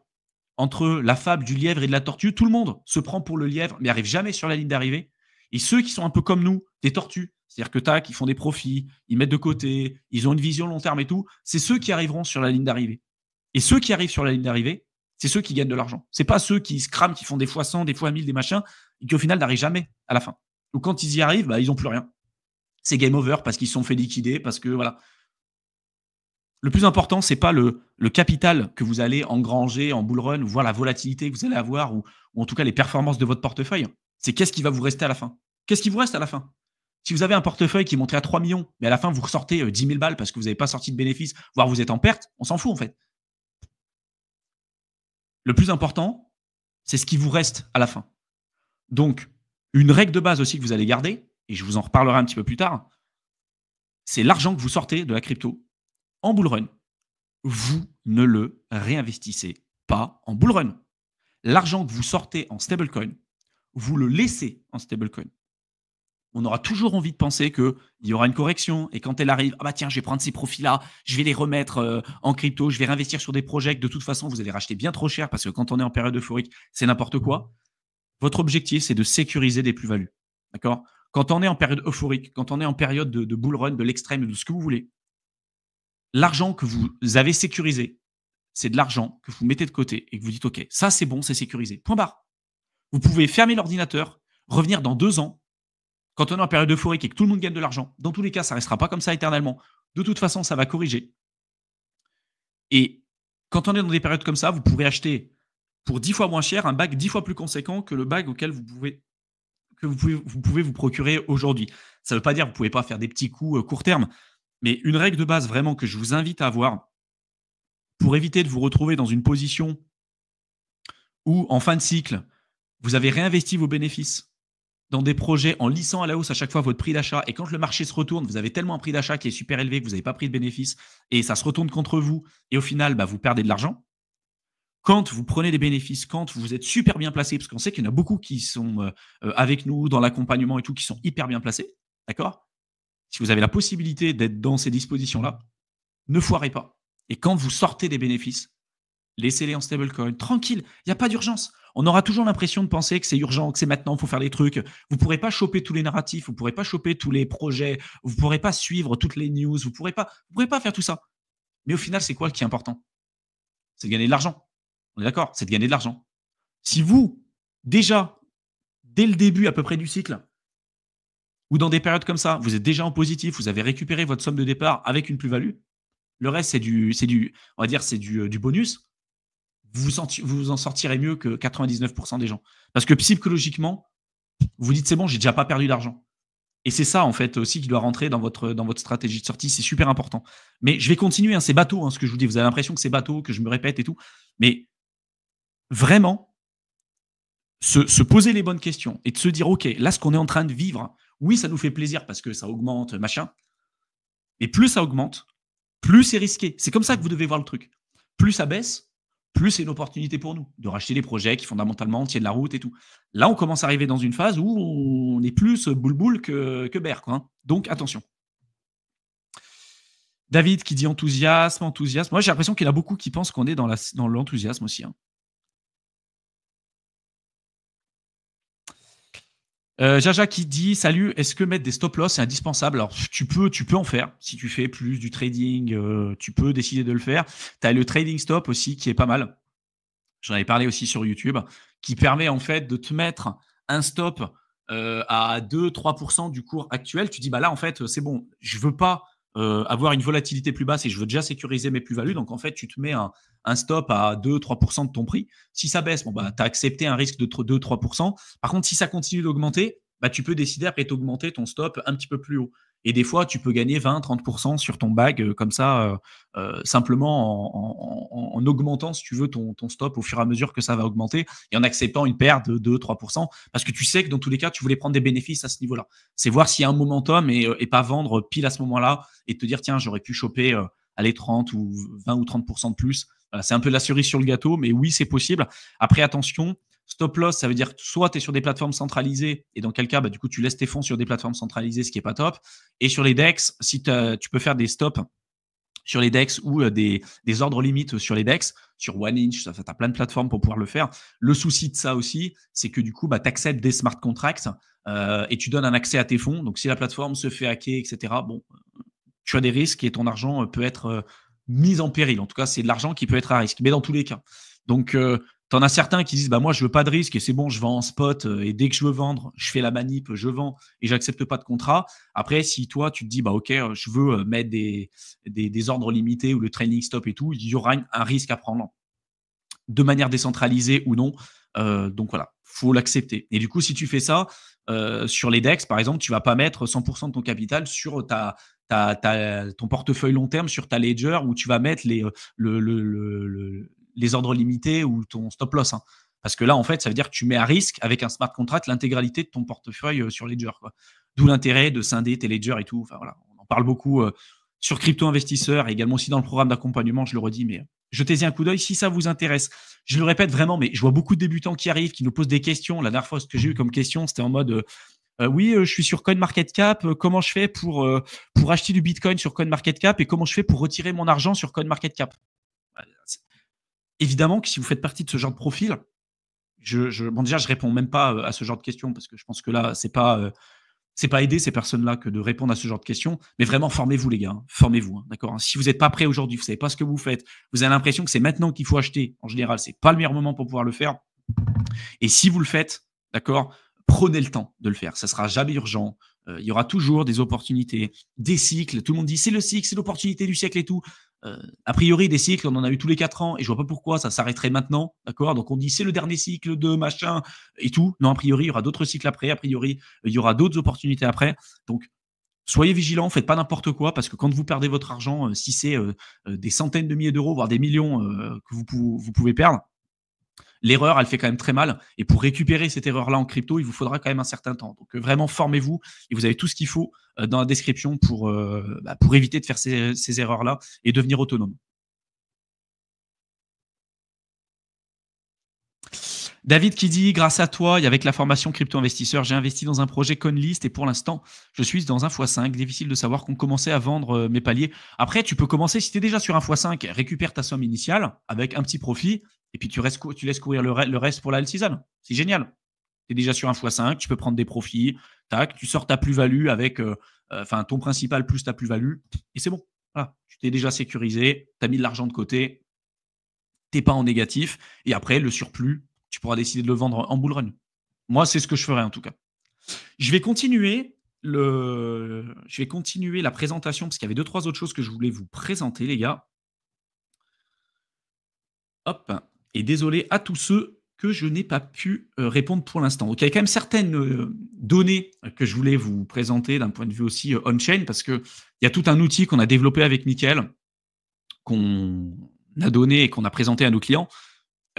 entre la fable du lièvre et de la tortue, tout le monde se prend pour le lièvre, mais n'arrive jamais sur la ligne d'arrivée. Et ceux qui sont un peu comme nous, des tortues, c'est-à-dire que tac, ils font des profits, ils mettent de côté, ils ont une vision long terme et tout, c'est ceux qui arriveront sur la ligne d'arrivée. Et ceux qui arrivent sur la ligne d'arrivée, c'est ceux qui gagnent de l'argent. C'est pas ceux qui se crament, qui font des fois 100, des fois 1000, des machins, et qui au final n'arrivent jamais à la fin. Donc quand ils y arrivent, ils n'ont plus rien. C'est game over parce qu'ils se sont fait liquider, parce que voilà. Le plus important, c'est pas le capital que vous allez engranger en bull run, ou voir la volatilité que vous allez avoir, ou en tout cas les performances de votre portefeuille. C'est qu'est-ce qui va vous rester à la fin. Qu'est-ce qui vous reste à la fin? Si vous avez un portefeuille qui est monté à 3 millions, mais à la fin, vous ressortez 10 000 balles parce que vous n'avez pas sorti de bénéfices, voire vous êtes en perte, on s'en fout en fait. Le plus important, c'est ce qui vous reste à la fin. Donc, une règle de base aussi que vous allez garder, et je vous en reparlerai un petit peu plus tard, c'est l'argent que vous sortez de la crypto en bull run. Vous ne le réinvestissez pas en bull run. L'argent que vous sortez en stablecoin, vous le laissez en stablecoin. On aura toujours envie de penser qu'il y aura une correction et quand elle arrive, ah bah tiens, je vais prendre ces profits-là, je vais les remettre en crypto, je vais réinvestir sur des projets que de toute façon, vous allez racheter bien trop cher parce que quand on est en période euphorique, c'est n'importe quoi. Votre objectif, c'est de sécuriser des plus-values. D'accord? Quand on est en période euphorique, quand on est en période de bull run, de l'extrême, de ce que vous voulez, l'argent que vous avez sécurisé, c'est de l'argent que vous mettez de côté et que vous dites, OK, ça c'est bon, c'est sécurisé. Point barre. Vous pouvez fermer l'ordinateur, revenir dans 2 ans, quand on est en période euphorique et que tout le monde gagne de l'argent. Dans tous les cas, ça ne restera pas comme ça éternellement. De toute façon, ça va corriger. Et quand on est dans des périodes comme ça, vous pourrez acheter pour 10 fois moins cher un bag 10 fois plus conséquent que le bag auquel vous pouvez vous procurer aujourd'hui. Ça ne veut pas dire que vous ne pouvez pas faire des petits coups court terme, mais une règle de base vraiment que je vous invite à avoir pour éviter de vous retrouver dans une position où, en fin de cycle, vous avez réinvesti vos bénéfices dans des projets en lissant à la hausse à chaque fois votre prix d'achat. Et quand le marché se retourne, vous avez tellement un prix d'achat qui est super élevé que vous n'avez pas pris de bénéfices et ça se retourne contre vous. Et au final, vous perdez de l'argent. quand vous prenez des bénéfices, quand vous êtes super bien placé, parce qu'on sait qu'il y en a beaucoup qui sont avec nous dans l'accompagnement et tout, qui sont hyper bien placés, d'accord? Si vous avez la possibilité d'être dans ces dispositions-là, ne foirez pas. Et quand vous sortez des bénéfices, laissez-les en stablecoin, tranquille, il n'y a pas d'urgence. On aura toujours l'impression de penser que c'est urgent, que c'est maintenant, il faut faire des trucs. Vous ne pourrez pas choper tous les narratifs, vous ne pourrez pas choper tous les projets, vous ne pourrez pas suivre toutes les news, vous ne pourrez pas faire tout ça. Mais au final, c'est quoi qui est important? C'est de gagner de l'argent. On est d'accord? C'est de gagner de l'argent. Si vous, déjà, dès le début à peu près du cycle, ou dans des périodes comme ça, vous êtes déjà en positif, vous avez récupéré votre somme de départ avec une plus-value, le reste, on va dire, c'est du bonus. Vous vous en sortirez mieux que 99% des gens. Parce que psychologiquement, vous dites, c'est bon, j'ai déjà pas perdu d'argent. Et c'est ça, en fait, aussi qui doit rentrer dans votre stratégie de sortie. C'est super important. Mais je vais continuer, hein, c'est bateau, hein, ce que je vous dis. Vous avez l'impression que c'est bateau, que je me répète et tout. Mais vraiment, se poser les bonnes questions et de se dire, OK, là, ce qu'on est en train de vivre, oui, ça nous fait plaisir parce que ça augmente, machin. Mais plus ça augmente, plus c'est risqué. C'est comme ça que vous devez voir le truc. Plus ça baisse, plus c'est une opportunité pour nous de racheter des projets qui fondamentalement tiennent la route et tout. Là, on commence à arriver dans une phase où on est plus boule-boule que bear, quoi, hein. Donc, attention. David qui dit enthousiasme, enthousiasme. Moi, j'ai l'impression qu'il y en a beaucoup qui pensent qu'on est dans l'enthousiasme aussi, hein. Jaja qui dit salut, est-ce que mettre des stop loss est indispensable? Alors tu peux en faire. Si tu fais plus du trading, tu peux décider de le faire. Tu as le trading stop aussi qui est pas mal. J'en avais parlé aussi sur YouTube, qui permet en fait de te mettre un stop à 2-3% du cours actuel. Tu dis bah là en fait c'est bon, je veux pas avoir une volatilité plus basse et je veux déjà sécuriser mes plus-values. Donc en fait tu te mets un stop à 2-3% de ton prix. Si ça baisse, bon bah tu as accepté un risque de 2-3%. Par contre si ça continue d'augmenter, bah tu peux décider après d'augmenter ton stop un petit peu plus haut. Et des fois, tu peux gagner 20-30% sur ton bag comme ça, simplement en augmentant, si tu veux, ton stop au fur et à mesure que ça va augmenter et en acceptant une perte de 2-3%. Parce que tu sais que dans tous les cas, tu voulais prendre des bénéfices à ce niveau-là. C'est voir s'il y a un momentum et pas vendre pile à ce moment-là et te dire, tiens, j'aurais pu choper allez, 30 ou 20 ou 30% de plus. Voilà, c'est un peu la cerise sur le gâteau, mais oui, c'est possible. Après, attention, stop loss, ça veut dire soit tu es sur des plateformes centralisées, et dans quel cas, bah, du coup, tu laisses tes fonds sur des plateformes centralisées, ce qui n'est pas top. Et sur les DEX, si tu peux faire des stops sur les DEX ou des ordres limites sur les DEX, sur OneInch, tu as plein de plateformes pour pouvoir le faire. Le souci de ça aussi, c'est que du coup, bah, tu acceptes des smart contracts et tu donnes un accès à tes fonds. Donc, si la plateforme se fait hacker, etc., bon, tu as des risques et ton argent peut être mis en péril. En tout cas, c'est de l'argent qui peut être à risque, mais dans tous les cas. Donc, tu en as certains qui disent bah, moi, je veux pas de risque et c'est bon, je vends en spot et dès que je veux vendre, je fais la manip, je vends et j'accepte pas de contrat. Après, si toi, tu te dis bah, OK, je veux mettre des ordres limités ou le trailing stop et tout, il y aura un risque à prendre de manière décentralisée ou non. Donc voilà, faut l'accepter. Et du coup, si tu fais ça, sur les DEX, par exemple, tu vas pas mettre 100% de ton capital sur ton portefeuille long terme, sur ta ledger, où tu vas mettre les ordres limités ou ton stop loss, hein. Parce que là, en fait, ça veut dire que tu mets à risque, avec un smart contract, l'intégralité de ton portefeuille sur ledger, quoi. D'où l'intérêt de scinder tes ledgers et tout. Enfin voilà, on en parle beaucoup sur Crypto Investisseur et également aussi dans le programme d'accompagnement, je le redis, mais jetez-y un coup d'œil si ça vous intéresse. Je le répète vraiment, mais je vois beaucoup de débutants qui arrivent, qui nous posent des questions. La dernière fois, ce que j'ai eu comme question, c'était en mode oui, je suis sur CoinMarketCap. Comment je fais pour acheter du Bitcoin sur CoinMarketCap et comment je fais pour retirer mon argent sur CoinMarketCap? Évidemment que si vous faites partie de ce genre de profil, bon, déjà, je réponds même pas à ce genre de questions parce que je pense que là, c'est pas aider ces personnes-là que de répondre à ce genre de questions, mais vraiment formez-vous les gars, hein. Formez-vous, hein, d'accord, hein. Si vous n'êtes pas prêt aujourd'hui, vous savez pas ce que vous faites, vous avez l'impression que c'est maintenant qu'il faut acheter. En général, c'est pas le meilleur moment pour pouvoir le faire. Et si vous le faites, d'accord, prenez le temps de le faire. Ça sera jamais urgent. Il y aura toujours des opportunités, des cycles. Tout le monde dit c'est le cycle, c'est l'opportunité du siècle et tout. A priori, des cycles, on en a eu tous les 4 ans et je vois pas pourquoi ça s'arrêterait maintenant, d'accord. Donc on dit c'est le dernier cycle de machin et tout. Non, a priori, il y aura d'autres cycles après. A priori, il y aura d'autres opportunités après. Donc soyez vigilants, faites pas n'importe quoi parce que quand vous perdez votre argent, si c'est des centaines de milliers d'euros, voire des millions que vous pouvez perdre, l'erreur, elle fait quand même très mal. Et pour récupérer cette erreur-là en crypto, il vous faudra quand même un certain temps. Donc, vraiment, formez-vous et vous avez tout ce qu'il faut dans la description pour éviter de faire ces erreurs-là et devenir autonome. David qui dit: «Grâce à toi et avec la formation crypto investisseur, j'ai investi dans un projet CoinList et pour l'instant, je suis dans un x5. Difficile de savoir quand commencer à vendre, mes paliers». Après, tu peux commencer si tu es déjà sur un x5, récupère ta somme initiale avec un petit profit et puis tu laisses courir le reste pour la alt season. C'est génial. Tu es déjà sur un x5, tu peux prendre des profits, tac, tu sors ta plus-value avec, enfin ton principal plus ta plus-value et c'est bon. Voilà, tu t'es déjà sécurisé, tu as mis de l'argent de côté, tu es pas en négatif et après le surplus, tu pourras décider de le vendre en bull run. Moi, c'est ce que je ferais en tout cas. Je vais continuer la présentation parce qu'il y avait deux trois autres choses que je voulais vous présenter les gars. Hop, et désolé à tous ceux que je n'ai pas pu, répondre pour l'instant. Donc il y a quand même certaines, données que je voulais vous présenter d'un point de vue aussi, on-chain parce qu'il y a tout un outil qu'on a développé avec Mickaël, qu'on a donné et qu'on a présenté à nos clients,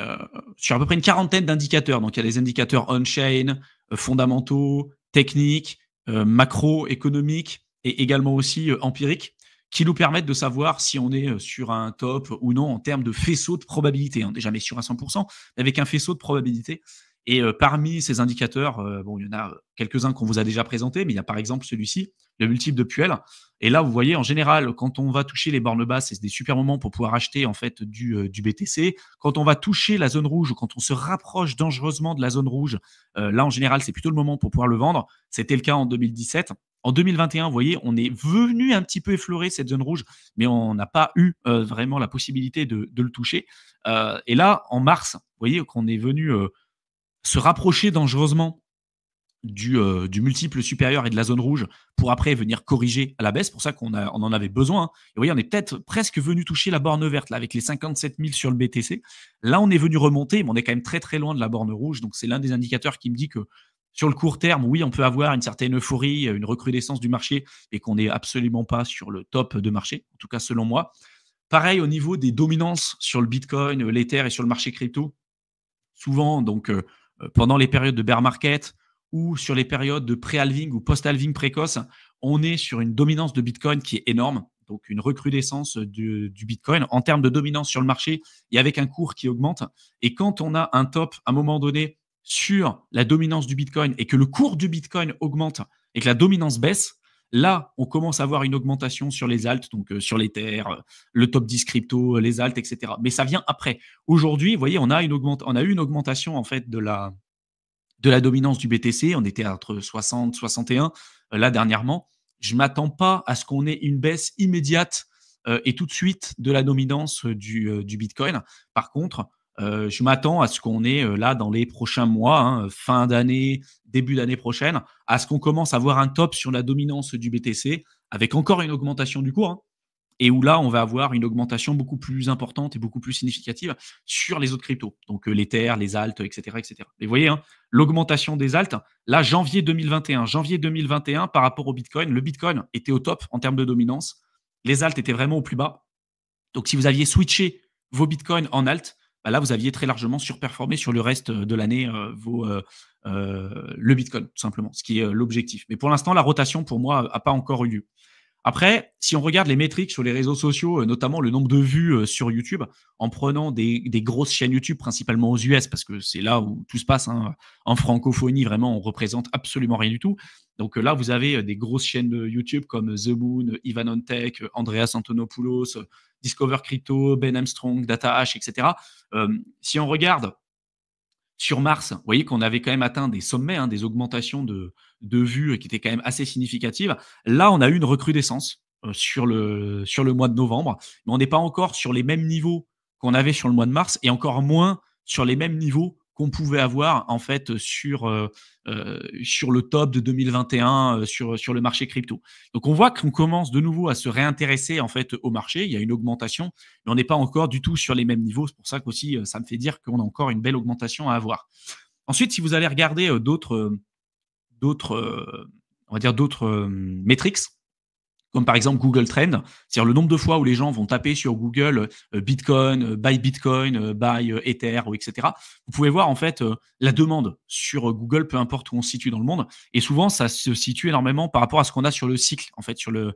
heu, sur à peu près une quarantaine d'indicateurs. Donc il y a des indicateurs on-chain, fondamentaux, techniques, macroéconomiques et également aussi, empiriques, qui nous permettent de savoir si on est, sur un top ou non en termes de faisceau de probabilité, hein. On n'est jamais sûr à 100 mais avec un faisceau de probabilité et parmi ces indicateurs, bon, il y en a, quelques-uns qu'on vous a déjà présentés, mais il y a par exemple celui-ci, le multiple de Puel et là, vous voyez, en général, quand on va toucher les bornes basses, c'est des super moments pour pouvoir acheter en fait du BTC. Quand on va toucher la zone rouge ou quand on se rapproche dangereusement de la zone rouge, là, en général, c'est plutôt le moment pour pouvoir le vendre. C'était le cas en 2017. En 2021, vous voyez, on est venu un petit peu effleurer cette zone rouge, mais on n'a pas eu vraiment la possibilité de le toucher. Et là, en mars, vous voyez qu'on est venu se rapprocher dangereusement du multiple supérieur et de la zone rouge pour après venir corriger à la baisse. C'est pour ça on en avait besoin, hein. Et vous voyez, on est peut-être presque venu toucher la borne verte là, avec les 57 000 sur le BTC. Là, on est venu remonter, mais on est quand même très très loin de la borne rouge. Donc, c'est l'un des indicateurs qui me dit que sur le court terme, oui, on peut avoir une certaine euphorie, une recrudescence du marché et qu'on n'est absolument pas sur le top de marché, en tout cas selon moi. Pareil au niveau des dominances sur le Bitcoin, l'Ether et sur le marché crypto. Souvent, donc, pendant les périodes de bear market ou sur les périodes de pré-halving ou post-halving précoce, on est sur une dominance de Bitcoin qui est énorme, donc une recrudescence du Bitcoin en termes de dominance sur le marché et avec un cours qui augmente. Et quand on a un top à un moment donné sur la dominance du Bitcoin et que le cours du Bitcoin augmente et que la dominance baisse, là, on commence à avoir une augmentation sur les alts, donc sur l'Ether, le top 10 crypto, les alts, etc. Mais ça vient après. Aujourd'hui, vous voyez, on a eu une augmentation en fait de la dominance du BTC. On était entre 60, 61 là dernièrement. Je m'attends pas à ce qu'on ait une baisse immédiate et tout de suite de la dominance du Bitcoin. Par contre, je m'attends à ce qu'on ait là dans les prochains mois, hein, fin d'année, début d'année prochaine, à ce qu'on commence à voir un top sur la dominance du BTC avec encore une augmentation du cours, hein, et où là, on va avoir une augmentation beaucoup plus importante et beaucoup plus significative sur les autres cryptos. Donc, l'Ether, les alts, etc., etc. Et vous voyez, hein, l'augmentation des alts, là, janvier 2021 par rapport au Bitcoin, le Bitcoin était au top en termes de dominance. Les alts étaient vraiment au plus bas. Donc, si vous aviez switché vos Bitcoins en alt, bah là, vous aviez très largement surperformé sur le reste de l'année le Bitcoin, tout simplement, ce qui est l'objectif. Mais pour l'instant, la rotation, pour moi, n'a pas encore eu lieu. Après, si on regarde les métriques sur les réseaux sociaux, notamment le nombre de vues sur YouTube, en prenant des grosses chaînes YouTube, principalement aux US, parce que c'est là où tout se passe, hein. En francophonie, vraiment, on représente absolument rien du tout. Donc là, vous avez des grosses chaînes de YouTube comme The Moon, Ivan on Tech, Andreas Antonopoulos, Discover Crypto, Ben Armstrong, DataHash, etc. Si on regarde sur Mars, vous voyez qu'on avait quand même atteint des sommets, hein, des augmentations de vues qui étaient quand même assez significatives. Là, on a eu une recrudescence sur le mois de novembre, mais on n'est pas encore sur les mêmes niveaux qu'on avait sur le mois de mars et encore moins sur les mêmes niveaux qu'on pouvait avoir en fait sur le top de 2021 sur le marché crypto. Donc on voit qu'on commence de nouveau à se réintéresser en fait au marché. Il y a une augmentation, mais on n'est pas encore du tout sur les mêmes niveaux. C'est pour ça qu'aussi ça me fait dire qu'on a encore une belle augmentation à avoir. Ensuite, si vous allez regarder on va dire d'autres metrics, comme par exemple Google Trend, c'est-à-dire le nombre de fois où les gens vont taper sur Google buy Bitcoin, buy Ether, ou etc. Vous pouvez voir en fait la demande sur Google, peu importe où on se situe dans le monde. Et souvent, ça se situe énormément par rapport à ce qu'on a sur le cycle, en fait, sur le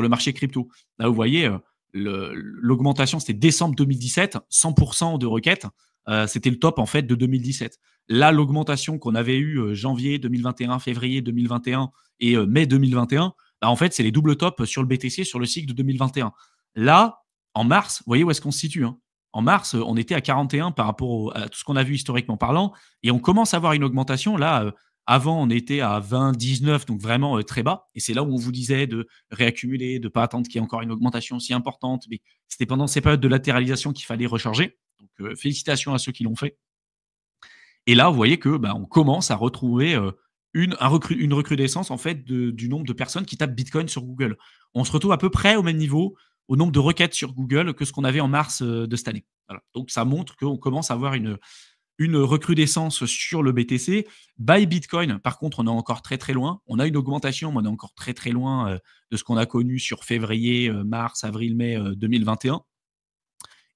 marché crypto. Là, vous voyez, l'augmentation, c'était décembre 2017, 100% de requêtes. C'était le top en fait de 2017. Là, l'augmentation qu'on avait eue janvier 2021, février 2021 et mai 2021, bah, en fait, c'est les doubles tops sur le BTC sur le cycle de 2021. Là, en mars, vous voyez où est-ce qu'on se situe, hein. En mars, on était à 41 par rapport à tout ce qu'on a vu historiquement parlant, et on commence à avoir une augmentation. Là, avant, on était à 20, 19, donc vraiment très bas. Et c'est là où on vous disait de réaccumuler, de ne pas attendre qu'il y ait encore une augmentation aussi importante. Mais c'était pendant ces périodes de latéralisation qu'il fallait recharger. Donc, félicitations à ceux qui l'ont fait. Et là, vous voyez que bah, on commence à retrouver une recrudescence en fait du nombre de personnes qui tapent Bitcoin sur Google. On se retrouve à peu près au même niveau au nombre de requêtes sur Google que ce qu'on avait en mars de cette année. Voilà. Donc ça montre qu'on commence à avoir une recrudescence sur le BTC. Buy Bitcoin, par contre, on est encore très très loin. On a une augmentation, mais on est encore très très loin de ce qu'on a connu sur février, mars, avril, mai 2021.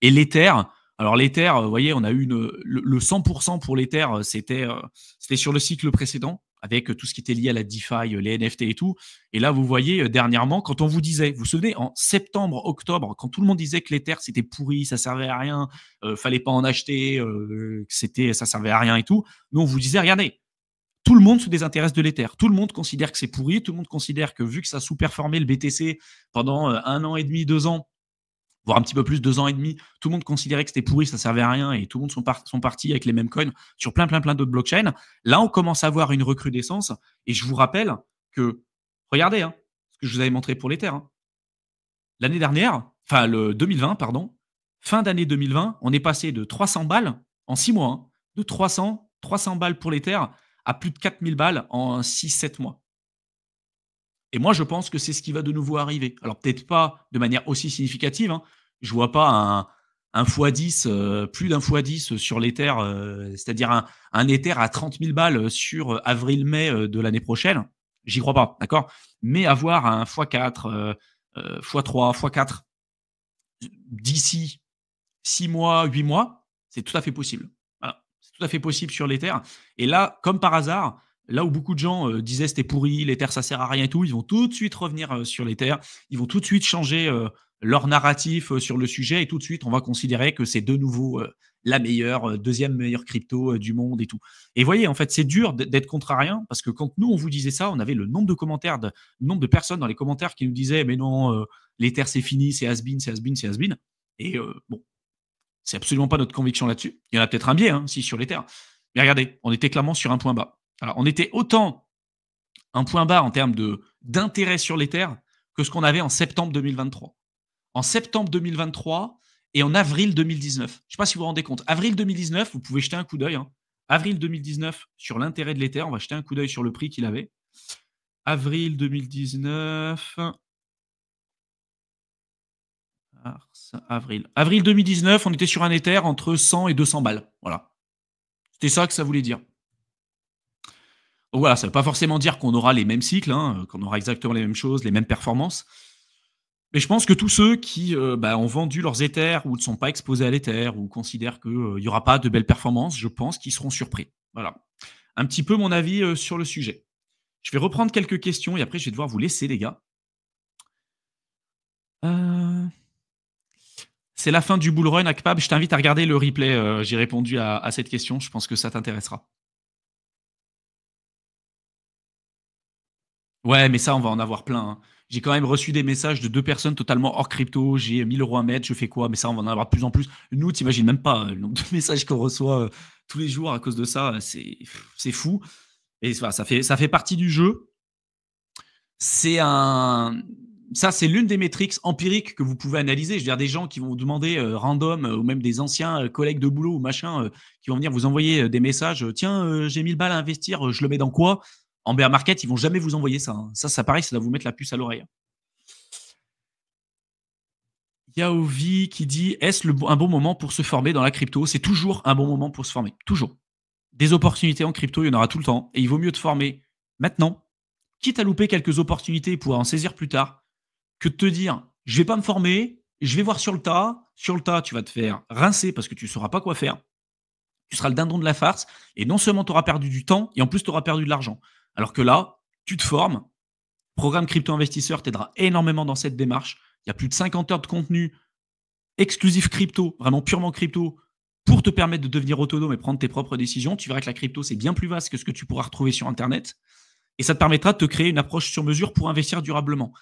Et l'Ether, alors l'Ether, vous voyez, on a eu le 100% pour l'Ether, c'était sur le cycle précédent, avec tout ce qui était lié à la DeFi, les NFT et tout. Et là, vous voyez, dernièrement, quand on vous disait, vous vous souvenez, en septembre, octobre, quand tout le monde disait que l'Ether, c'était pourri, ça servait à rien, fallait pas en acheter, ça servait à rien et tout, nous, on vous disait, regardez, tout le monde se désintéresse de l'Ether. Tout le monde considère que c'est pourri. Tout le monde considère que vu que ça a sous-performé le BTC pendant 1 an et demi, 2 ans, voire un petit peu plus, 2 ans et demi, tout le monde considérait que c'était pourri, ça servait à rien, et tout le monde sont partis avec les mêmes coins sur plein d'autres blockchains. Là, on commence à voir une recrudescence, et je vous rappelle que, regardez, hein, ce que je vous avais montré pour l'Ether, hein. L'année dernière, enfin le 2020, pardon, fin d'année 2020, on est passé de 300 balles en 6 mois, hein, de 300 balles pour l'Ether à plus de 4000 balles en 6-7 mois. Et moi, je pense que c'est ce qui va de nouveau arriver. Alors, peut-être pas de manière aussi significative, hein. Je ne vois pas un x10, plus d'un x10 sur l'Ether, c'est-à-dire un Ether à 30 000 balles sur avril-mai de l'année prochaine. J'y crois pas, d'accord. Mais avoir un x4, x3, x4 d'ici 6 mois, 8 mois, c'est tout à fait possible. Voilà, c'est tout à fait possible sur l'Ether. Et là, comme par hasard, là où beaucoup de gens disaient c'était pourri, l'Ether ça sert à rien et tout, ils vont tout de suite revenir sur l'Ether, ils vont tout de suite changer leur narratif sur le sujet, et tout de suite on va considérer que c'est de nouveau la meilleure, deuxième meilleure crypto du monde et tout. Et vous voyez, en fait, c'est dur d'être contrarien, parce que quand nous on vous disait ça, on avait le nombre de commentaires, le nombre de personnes dans les commentaires qui nous disaient mais non, l'Ether c'est fini, c'est has-been, c'est has-been, c'est has-been. Et bon, c'est absolument pas notre conviction là-dessus. Il y en a peut-être un biais, hein, si, sur l'Ether. Mais regardez, on était clairement sur un point bas. Alors, on était autant un point bas en termes d'intérêt sur l'Ether que ce qu'on avait en septembre 2023. En septembre 2023 et en avril 2019. Je ne sais pas si vous vous rendez compte. Avril 2019, vous pouvez jeter un coup d'œil, hein. Avril 2019, sur l'intérêt de l'Ether, on va jeter un coup d'œil sur le prix qu'il avait. Avril 2019. Mars, avril. Avril 2019, on était sur un Ether entre 100 et 200 balles. Voilà. C'était ça que ça voulait dire. Donc voilà, ça ne veut pas forcément dire qu'on aura les mêmes cycles, hein, qu'on aura exactement les mêmes choses, les mêmes performances. Mais je pense que tous ceux qui ont vendu leurs Ethers ou ne sont pas exposés à l'Ether ou considèrent qu'il n'y aura pas de belles performances, je pense qu'ils seront surpris. Voilà. Un petit peu mon avis sur le sujet. Je vais reprendre quelques questions et après je vais devoir vous laisser, les gars. C'est la fin du bull run, Akpab. Je t'invite à regarder le replay. J'ai répondu à cette question. Je pense que ça t'intéressera. Ouais, mais ça, on va en avoir plein, hein. J'ai quand même reçu des messages de 2 personnes totalement hors crypto. J'ai 1 000 € à mettre, je fais quoi? Mais ça, on va en avoir de plus en plus. Nous, t'imagines même pas le nombre de messages qu'on reçoit tous les jours à cause de ça. C'est fou. Et voilà, ça fait partie du jeu. Ça, c'est l'une des métriques empiriques que vous pouvez analyser. Je veux dire, des gens qui vont vous demander random, ou même des anciens collègues de boulot ou machin, qui vont venir vous envoyer des messages. Tiens, j'ai 1000 balles à investir, je le mets dans quoi? En bear market, ils vont jamais vous envoyer ça, hein. Ça paraît, ça doit vous mettre la puce à l'oreille. Yaovi qui dit, est-ce un bon moment pour se former dans la crypto? C'est toujours un bon moment pour se former. Toujours. Des opportunités en crypto, il y en aura tout le temps. Et il vaut mieux te former maintenant, quitte à louper quelques opportunités pour en saisir plus tard, que de te dire, je vais pas me former, je vais voir sur le tas. Sur le tas, tu vas te faire rincer parce que tu ne sauras pas quoi faire. Tu seras le dindon de la farce. Et non seulement tu auras perdu du temps, et en plus tu auras perdu de l'argent. Alors que là, tu te formes. Programme Crypto Investisseur t'aidera énormément dans cette démarche. Il y a plus de 50 heures de contenu exclusif crypto, vraiment purement crypto, pour te permettre de devenir autonome et prendre tes propres décisions. Tu verras que la crypto, c'est bien plus vaste que ce que tu pourras retrouver sur Internet. Et ça te permettra de te créer une approche sur mesure pour investir durablement.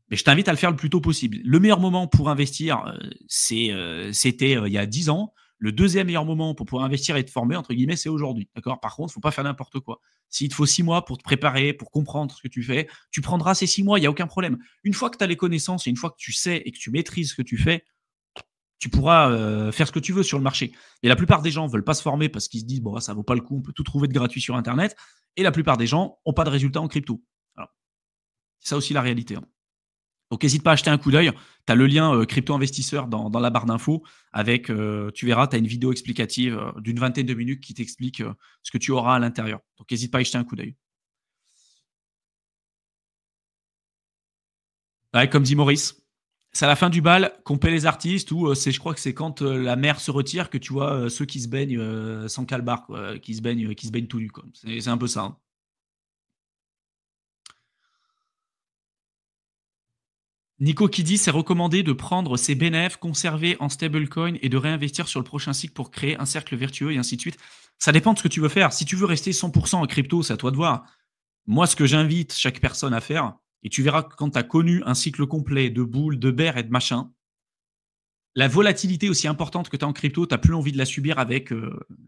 Mais je t'invite à le faire le plus tôt possible. Le meilleur moment pour investir, c'était il y a 10 ans. Le deuxième meilleur moment pour pouvoir investir et te former, entre guillemets, c'est aujourd'hui. D'accord. Par contre, il ne faut pas faire n'importe quoi. S'il te faut 6 mois pour te préparer, pour comprendre ce que tu fais, tu prendras ces 6 mois, il n'y a aucun problème. Une fois que tu as les connaissances et une fois que tu sais et que tu maîtrises ce que tu fais, tu pourras faire ce que tu veux sur le marché. Et la plupart des gens ne veulent pas se former parce qu'ils se disent bon, ça ne vaut pas le coup, on peut tout trouver de gratuit sur Internet. Et la plupart des gens n'ont pas de résultats en crypto. Alors, c'est ça aussi la réalité. Hein. Donc, n'hésite pas à acheter un coup d'œil. Tu as le lien crypto investisseur dans la barre d'infos. Avec, tu verras, tu as une vidéo explicative d'une vingtaine de minutes qui t'explique ce que tu auras à l'intérieur. Donc, n'hésite pas à acheter un coup d'œil. Ouais, comme dit Maurice, c'est à la fin du bal qu'on paie les artistes ou je crois que c'est quand la mer se retire que tu vois ceux qui se baignent sans calbar, quoi, qui se baignent tout nus. C'est un peu ça. Hein. Nico qui dit c'est recommandé de prendre ses bénéfices, conserver en stablecoin et de réinvestir sur le prochain cycle pour créer un cercle vertueux et ainsi de suite. Ça dépend de ce que tu veux faire. Si tu veux rester 100% en crypto, c'est à toi de voir. Moi, ce que j'invite chaque personne à faire, et tu verras que quand tu as connu un cycle complet de boules, de bear et de machin, la volatilité aussi importante que tu as en crypto, tu n'as plus envie de la subir avec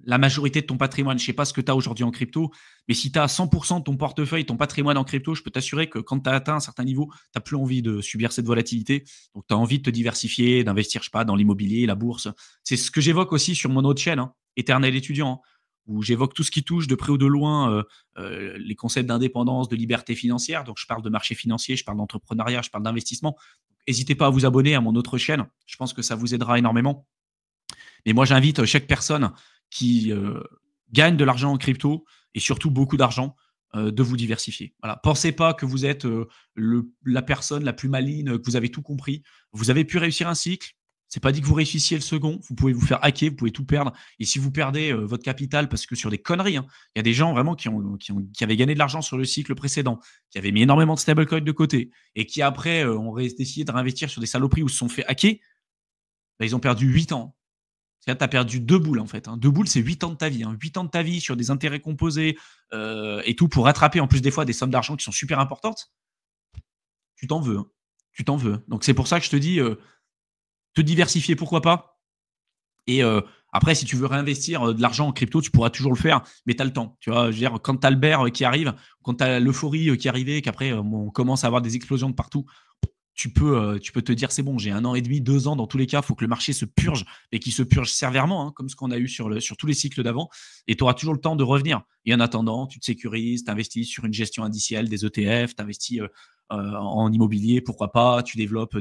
la majorité de ton patrimoine. Je ne sais pas ce que tu as aujourd'hui en crypto, mais si tu as 100% de ton portefeuille, ton patrimoine en crypto, je peux t'assurer que quand tu as atteint un certain niveau, tu n'as plus envie de subir cette volatilité. Donc, tu as envie de te diversifier, d'investir, je sais pas, dans l'immobilier, la bourse. C'est ce que j'évoque aussi sur mon autre chaîne, hein, Éternel étudiant, hein, où j'évoque tout ce qui touche de près ou de loin les concepts d'indépendance, de liberté financière. Donc, je parle de marché financier, je parle d'entrepreneuriat, je parle d'investissement. N'hésitez pas à vous abonner à mon autre chaîne. Je pense que ça vous aidera énormément. Mais moi, j'invite chaque personne qui gagne de l'argent en crypto et surtout beaucoup d'argent de vous diversifier. Voilà. Pensez pas que vous êtes la personne la plus maligne, que vous avez tout compris. Vous avez pu réussir un cycle. C'est pas dit que vous réussissiez le second. Vous pouvez vous faire hacker, vous pouvez tout perdre. Et si vous perdez votre capital, parce que sur des conneries, hein, il y a des gens vraiment qui avaient gagné de l'argent sur le cycle précédent, qui avaient mis énormément de stablecoins de côté, et qui après ont décidé de réinvestir sur des saloperies où ils se sont fait hacker, bah, ils ont perdu 8 ans. Tu as perdu 2 boules en fait. Hein. 2 boules, c'est 8 ans de ta vie. Hein. 8 ans de ta vie sur des intérêts composés et tout pour rattraper en plus des fois des sommes d'argent qui sont super importantes. Tu t'en veux. Hein. Tu t'en veux. Donc c'est pour ça que je te dis, te diversifier, pourquoi pas. Et après, si tu veux réinvestir de l'argent en crypto, tu pourras toujours le faire, mais tu as le temps. Tu vois, je veux dire, quand tu as le bear qui arrive, quand tu as l'euphorie qui arrive, et qu'après on commence à avoir des explosions de partout, tu peux te dire c'est bon, j'ai 1 an et demi, 2 ans dans tous les cas, il faut que le marché se purge et qu'il se purge sévèrement, hein, comme ce qu'on a eu sur tous les cycles d'avant, et tu auras toujours le temps de revenir. Et en attendant, tu te sécurises, tu investis sur une gestion indicielle, des ETF, tu investis en immobilier, pourquoi pas, tu développes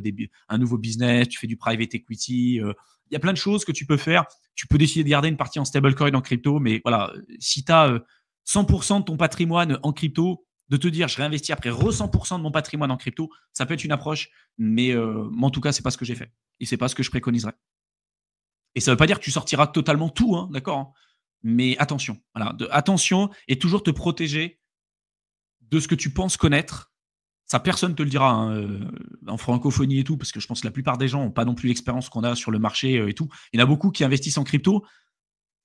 un nouveau business, tu fais du private equity. Il y a plein de choses que tu peux faire. Tu peux décider de garder une partie en stablecoin, en crypto, mais voilà, si tu as 100% de ton patrimoine en crypto, de te dire je réinvestis après 100% de mon patrimoine en crypto, ça peut être une approche, mais en tout cas, c'est pas ce que j'ai fait. Et c'est pas ce que je préconiserais. Et ça veut pas dire que tu sortiras totalement tout, hein, d'accord hein. Mais attention, voilà, attention et toujours te protéger de ce que tu penses connaître. Ça, personne ne te le dira hein, en francophonie et tout, parce que je pense que la plupart des gens n'ont pas non plus l'expérience qu'on a sur le marché et tout. Il y en a beaucoup qui investissent en crypto,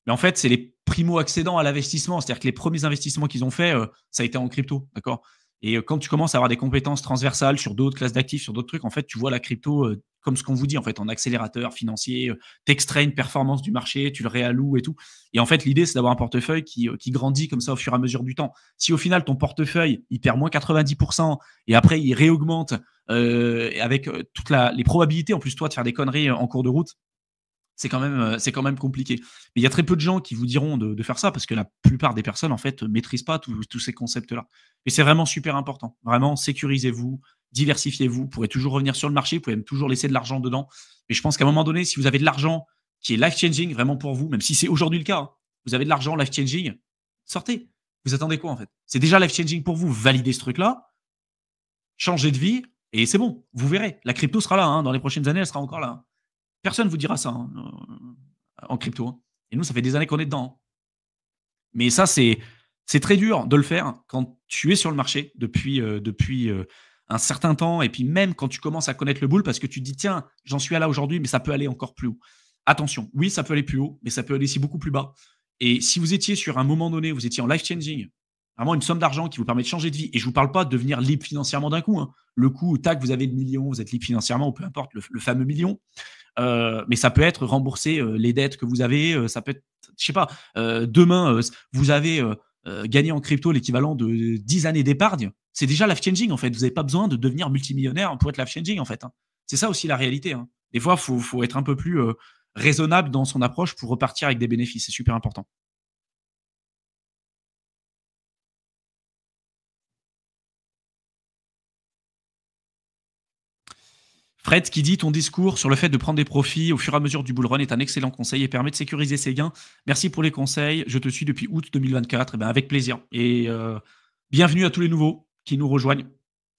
mais en fait, c'est les primo-accédants à l'investissement. C'est-à-dire que les premiers investissements qu'ils ont faits, ça a été en crypto. D'accord. Et quand tu commences à avoir des compétences transversales sur d'autres classes d'actifs, sur d'autres trucs, en fait, tu vois la crypto comme ce qu'on vous dit, en fait, en accélérateur financier, t'extrais une performance du marché, tu le réalloues et tout. Et en fait, l'idée, c'est d'avoir un portefeuille qui grandit comme ça au fur et à mesure du temps. Si au final, ton portefeuille, il perd moins 90% et après, il réaugmente avec toutes les probabilités, en plus, toi, de faire des conneries en cours de route, c'est quand même compliqué. Mais il y a très peu de gens qui vous diront de faire ça parce que la plupart des personnes, en fait, maîtrisent pas tous ces concepts-là. Et c'est vraiment super important. Vraiment, sécurisez-vous, diversifiez-vous. Vous pourrez toujours revenir sur le marché, vous pouvez même toujours laisser de l'argent dedans. Mais je pense qu'à un moment donné, si vous avez de l'argent qui est life-changing vraiment pour vous, même si c'est aujourd'hui le cas, hein, vous avez de l'argent life-changing, sortez. Vous attendez quoi en fait? C'est déjà life-changing pour vous. Validez ce truc-là, changez de vie et c'est bon. Vous verrez. La crypto sera là. Hein, dans les prochaines années, elle sera encore là. Hein. Personne ne vous dira ça hein, en crypto. Hein. Et nous, ça fait des années qu'on est dedans. Hein. Mais ça, c'est très dur de le faire quand tu es sur le marché depuis un certain temps. Et puis même quand tu commences à connaître le bull, parce que tu te dis, tiens, j'en suis à là aujourd'hui, mais ça peut aller encore plus haut. attention, oui, ça peut aller plus haut, mais ça peut aller aussi beaucoup plus bas. Et si vous étiez sur un moment donné, vous étiez en life changing, vraiment une somme d'argent qui vous permet de changer de vie, et je ne vous parle pas de devenir libre financièrement d'un coup, hein. Le coup, tac, vous avez le million, vous êtes libre financièrement, ou peu importe, le fameux million. Mais ça peut être rembourser les dettes que vous avez, ça peut être, je sais pas, demain, vous avez gagné en crypto l'équivalent de 10 années d'épargne. C'est déjà life changing en fait. Vous n'avez pas besoin de devenir multimillionnaire pour être life changing en fait, hein. C'est ça aussi la réalité, hein. Des fois, faut être un peu plus raisonnable dans son approche pour repartir avec des bénéfices. C'est super important. Fred qui dit ton discours sur le fait de prendre des profits au fur et à mesure du bull run est un excellent conseil et permet de sécuriser ses gains. Merci pour les conseils. Je te suis depuis août 2024. Eh ben, avec plaisir. Et bienvenue à tous les nouveaux qui nous rejoignent.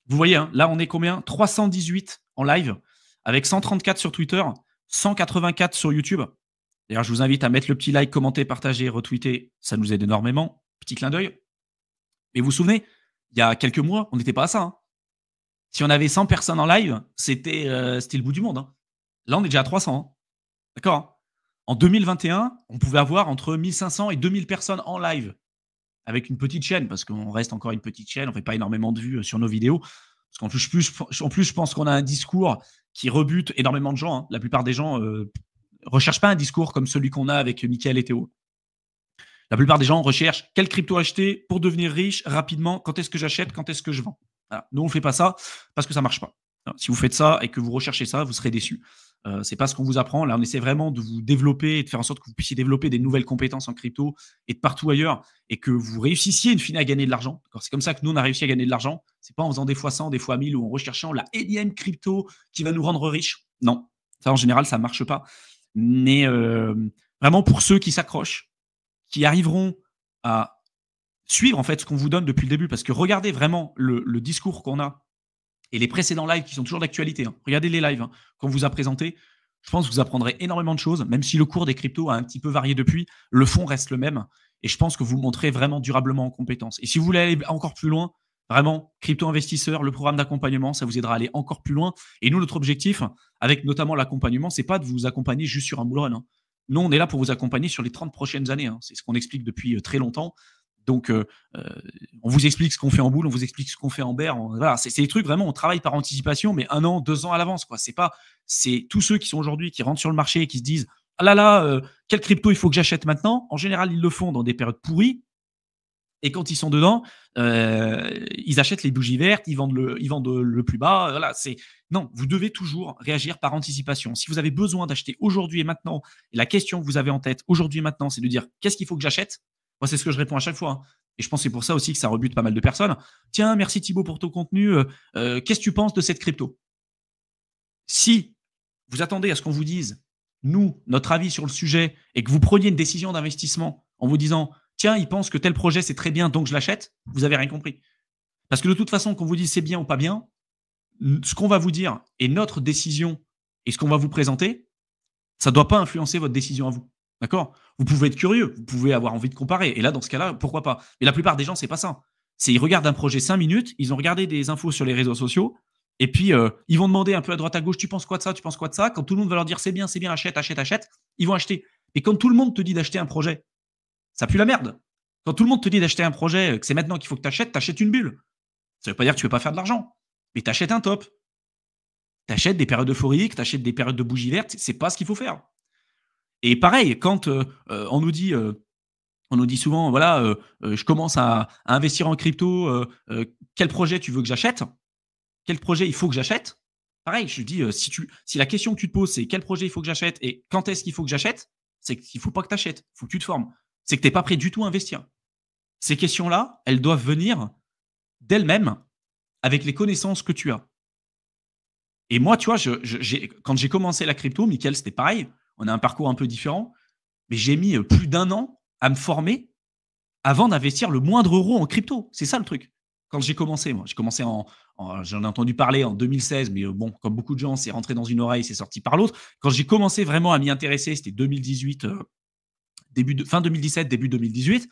Vous voyez, hein, là, on est combien? 318 en live, avec 134 sur Twitter, 184 sur YouTube. D'ailleurs, je vous invite à mettre le petit like, commenter, partager, retweeter. Ça nous aide énormément. Petit clin d'œil. Et vous vous souvenez, il y a quelques mois, on n'était pas à ça, hein. Si on avait 100 personnes en live, c'était le bout du monde, hein. Là, on est déjà à 300, hein. D'accord, hein. En 2021, on pouvait avoir entre 1500 et 2000 personnes en live avec une petite chaîne, parce qu'on reste encore une petite chaîne, on ne fait pas énormément de vues sur nos vidéos. Parce qu'en plus, je pense qu'on a un discours qui rebute énormément de gens, hein. La plupart des gens ne recherchent pas un discours comme celui qu'on a avec Mickaël et Théo. La plupart des gens recherchent quelle crypto acheter pour devenir riche rapidement, quand est-ce que j'achète, quand est-ce que je vends. Voilà. Nous, on ne fait pas ça parce que ça ne marche pas. Alors, si vous faites ça et que vous recherchez ça, vous serez déçus. Ce n'est pas ce qu'on vous apprend. Là, on essaie vraiment de vous développer et de faire en sorte que vous puissiez développer des nouvelles compétences en crypto et de partout ailleurs et que vous réussissiez in fine à gagner de l'argent. C'est comme ça que nous, on a réussi à gagner de l'argent. Ce n'est pas en faisant des fois 100, des fois 1000 ou en recherchant la énième crypto qui va nous rendre riches. Non, ça en général, ça ne marche pas. Mais vraiment, pour ceux qui s'accrochent, qui arriveront à suivre en fait ce qu'on vous donne depuis le début, parce que regardez vraiment le discours qu'on a et les précédents lives qui sont toujours d'actualité, hein. Regardez les lives, hein, qu'on vous a présentés. Je pense que vous apprendrez énormément de choses, même si le cours des cryptos a un petit peu varié depuis, le fond reste le même. Et je pense que vous montrez vraiment durablement en compétences. Et si vous voulez aller encore plus loin, vraiment, crypto investisseur, le programme d'accompagnement, ça vous aidera à aller encore plus loin. Et nous, notre objectif, avec notamment l'accompagnement, c'est pas de vous accompagner juste sur un bull run, hein. Nous, on est là pour vous accompagner sur les 30 prochaines années, hein. C'est ce qu'on explique depuis très longtemps. Donc, on vous explique ce qu'on fait en boule, on vous explique ce qu'on fait en bear. Voilà, c'est des trucs vraiment, on travaille par anticipation, mais 1 an, 2 ans à l'avance, quoi. C'est tous ceux qui sont aujourd'hui, qui rentrent sur le marché et qui se disent ah là là, quelle crypto il faut que j'achète maintenant. En général, ils le font dans des périodes pourries. Et quand ils sont dedans, ils achètent les bougies vertes, ils vendent le plus bas. Voilà, non, vous devez toujours réagir par anticipation. Si vous avez besoin d'acheter aujourd'hui et maintenant, et la question que vous avez en tête aujourd'hui et maintenant, c'est de dire qu'est-ce qu'il faut que j'achète. Moi, c'est ce que je réponds à chaque fois, hein. Et je pense que c'est pour ça aussi que ça rebute pas mal de personnes. Tiens, merci Thibaut pour ton contenu. Qu'est-ce que tu penses de cette crypto? Si vous attendez à ce qu'on vous dise, nous, notre avis sur le sujet, et que vous preniez une décision d'investissement en vous disant, tiens, il pense que tel projet c'est très bien, donc je l'achète, vous avez rien compris. Parce que de toute façon, qu'on vous dise c'est bien ou pas bien, ce qu'on va vous dire et notre décision et ce qu'on va vous présenter, ça ne doit pas influencer votre décision à vous. D'accord? Vous pouvez être curieux, vous pouvez avoir envie de comparer. Et là, dans ce cas-là, pourquoi pas? Mais la plupart des gens, c'est pas ça. C'est ils regardent un projet 5 minutes, ils ont regardé des infos sur les réseaux sociaux, et puis ils vont demander un peu à droite à gauche, tu penses quoi de ça, tu penses quoi de ça? Quand tout le monde va leur dire c'est bien, achète, achète, achète, ils vont acheter. Et quand tout le monde te dit d'acheter un projet, ça pue la merde. Quand tout le monde te dit d'acheter un projet, que c'est maintenant qu'il faut que tu achètes une bulle. Ça veut pas dire que tu ne veux pas faire de l'argent, mais tu achètes un top. Tu achètes des périodes euphoriques, tu achètes des périodes de bougies vertes, c'est pas ce qu'il faut faire. Et pareil, quand on nous dit souvent, voilà, je commence à investir en crypto, quel projet tu veux que j'achète? Quel projet il faut que j'achète? Pareil, je dis, si la question que tu te poses, c'est quel projet il faut que j'achète et quand est-ce qu'il faut que j'achète, c'est qu'il ne faut pas que tu achètes, il faut que tu te formes. C'est que tu n'es pas prêt du tout à investir. Ces questions-là, elles doivent venir d'elles-mêmes avec les connaissances que tu as. Et moi, tu vois, quand j'ai commencé la crypto, Mickaël, c'était pareil. On a un parcours un peu différent, mais j'ai mis plus d'1 an à me former avant d'investir le moindre euro en crypto. C'est ça le truc. Quand j'ai commencé, moi, j'ai commencé j'en ai entendu parler en 2016, mais bon, comme beaucoup de gens, c'est rentré dans une oreille, c'est sorti par l'autre. Quand j'ai commencé vraiment à m'y intéresser, c'était 2018, fin 2017, début 2018.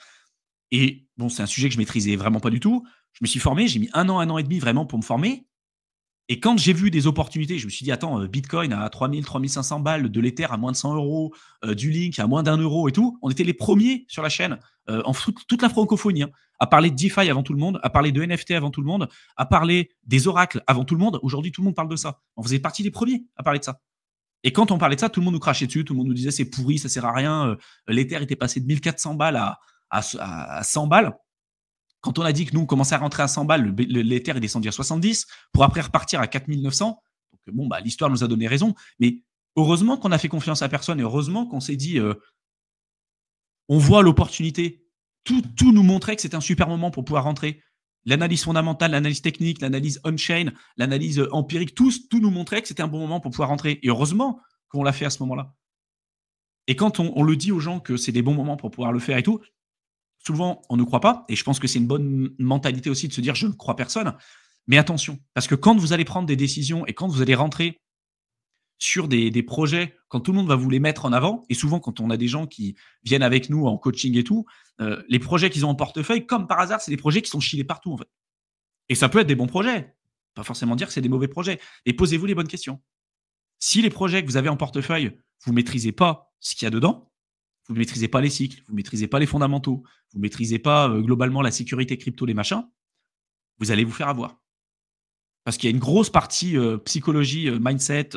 Et bon, c'est un sujet que je maîtrisais vraiment pas du tout. Je me suis formé, j'ai mis 1 an et demi vraiment pour me former. Et quand j'ai vu des opportunités, je me suis dit: «Attends, Bitcoin à 3 500 balles, de l'Ether à moins de 100 €, du Link à moins d'1 € et tout». On était les premiers sur la chaîne, en toute la francophonie, hein, à parler de DeFi avant tout le monde, à parler de NFT avant tout le monde, à parler des oracles avant tout le monde. Aujourd'hui, tout le monde parle de ça. On faisait partie des premiers à parler de ça. Et quand on parlait de ça, tout le monde nous crachait dessus, tout le monde nous disait: «C'est pourri, ça sert à rien», l'Ether était passé de 1 400 balles à 100 balles. Quand on a dit que nous, on commençait à rentrer à 100 balles, l'Ether est descendu à 70 pour après repartir à 4 900. Donc, bon, bah, l'histoire nous a donné raison. Mais heureusement qu'on a fait confiance à personne et heureusement qu'on s'est dit, on voit l'opportunité. Tout nous montrait que c'était un super moment pour pouvoir rentrer. L'analyse fondamentale, l'analyse technique, l'analyse on-chain, l'analyse empirique, tout nous montrait que c'était un bon moment pour pouvoir rentrer. Et heureusement qu'on l'a fait à ce moment-là. Et quand on le dit aux gens que c'est des bons moments pour pouvoir le faire et tout, souvent, on ne croit pas. Et je pense que c'est une bonne mentalité aussi de se dire je ne crois personne. Mais attention, parce que quand vous allez prendre des décisions et quand vous allez rentrer sur des projets, quand tout le monde va vous les mettre en avant, et souvent quand on a des gens qui viennent avec nous en coaching et tout, les projets qu'ils ont en portefeuille, comme par hasard, c'est des projets qui sont chillés partout en fait. Et ça peut être des bons projets, pas forcément dire que c'est des mauvais projets. Et posez-vous les bonnes questions. Si les projets que vous avez en portefeuille, vous ne maîtrisez pas ce qu'il y a dedans, vous ne maîtrisez pas les cycles, vous ne maîtrisez pas les fondamentaux, vous ne maîtrisez pas globalement la sécurité crypto, les machins, vous allez vous faire avoir. Parce qu'il y a une grosse partie psychologie, mindset,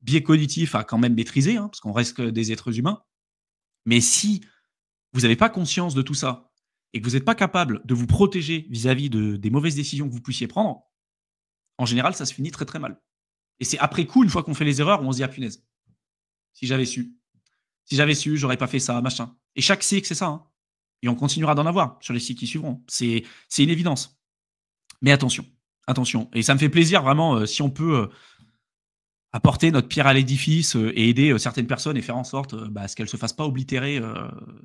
biais cognitif à quand même maîtriser, hein, parce qu'on reste que des êtres humains. Mais si vous n'avez pas conscience de tout ça et que vous n'êtes pas capable de vous protéger vis-à-vis des mauvaises décisions que vous puissiez prendre, en général, ça se finit très très mal. Et c'est après coup, une fois qu'on fait les erreurs, où on se dit: «Ah punaise, si j'avais su. Si j'avais su, j'aurais pas fait ça, machin». Et chaque cycle, c'est ça, hein. Et on continuera d'en avoir sur les cycles qui suivront. C'est une évidence. Mais attention, attention. Et ça me fait plaisir vraiment, si on peut, apporter notre pierre à l'édifice, et aider, certaines personnes et faire en sorte, bah, à ce qu'elles se fassent pas oblitérer,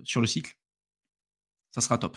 sur le cycle, ça sera top.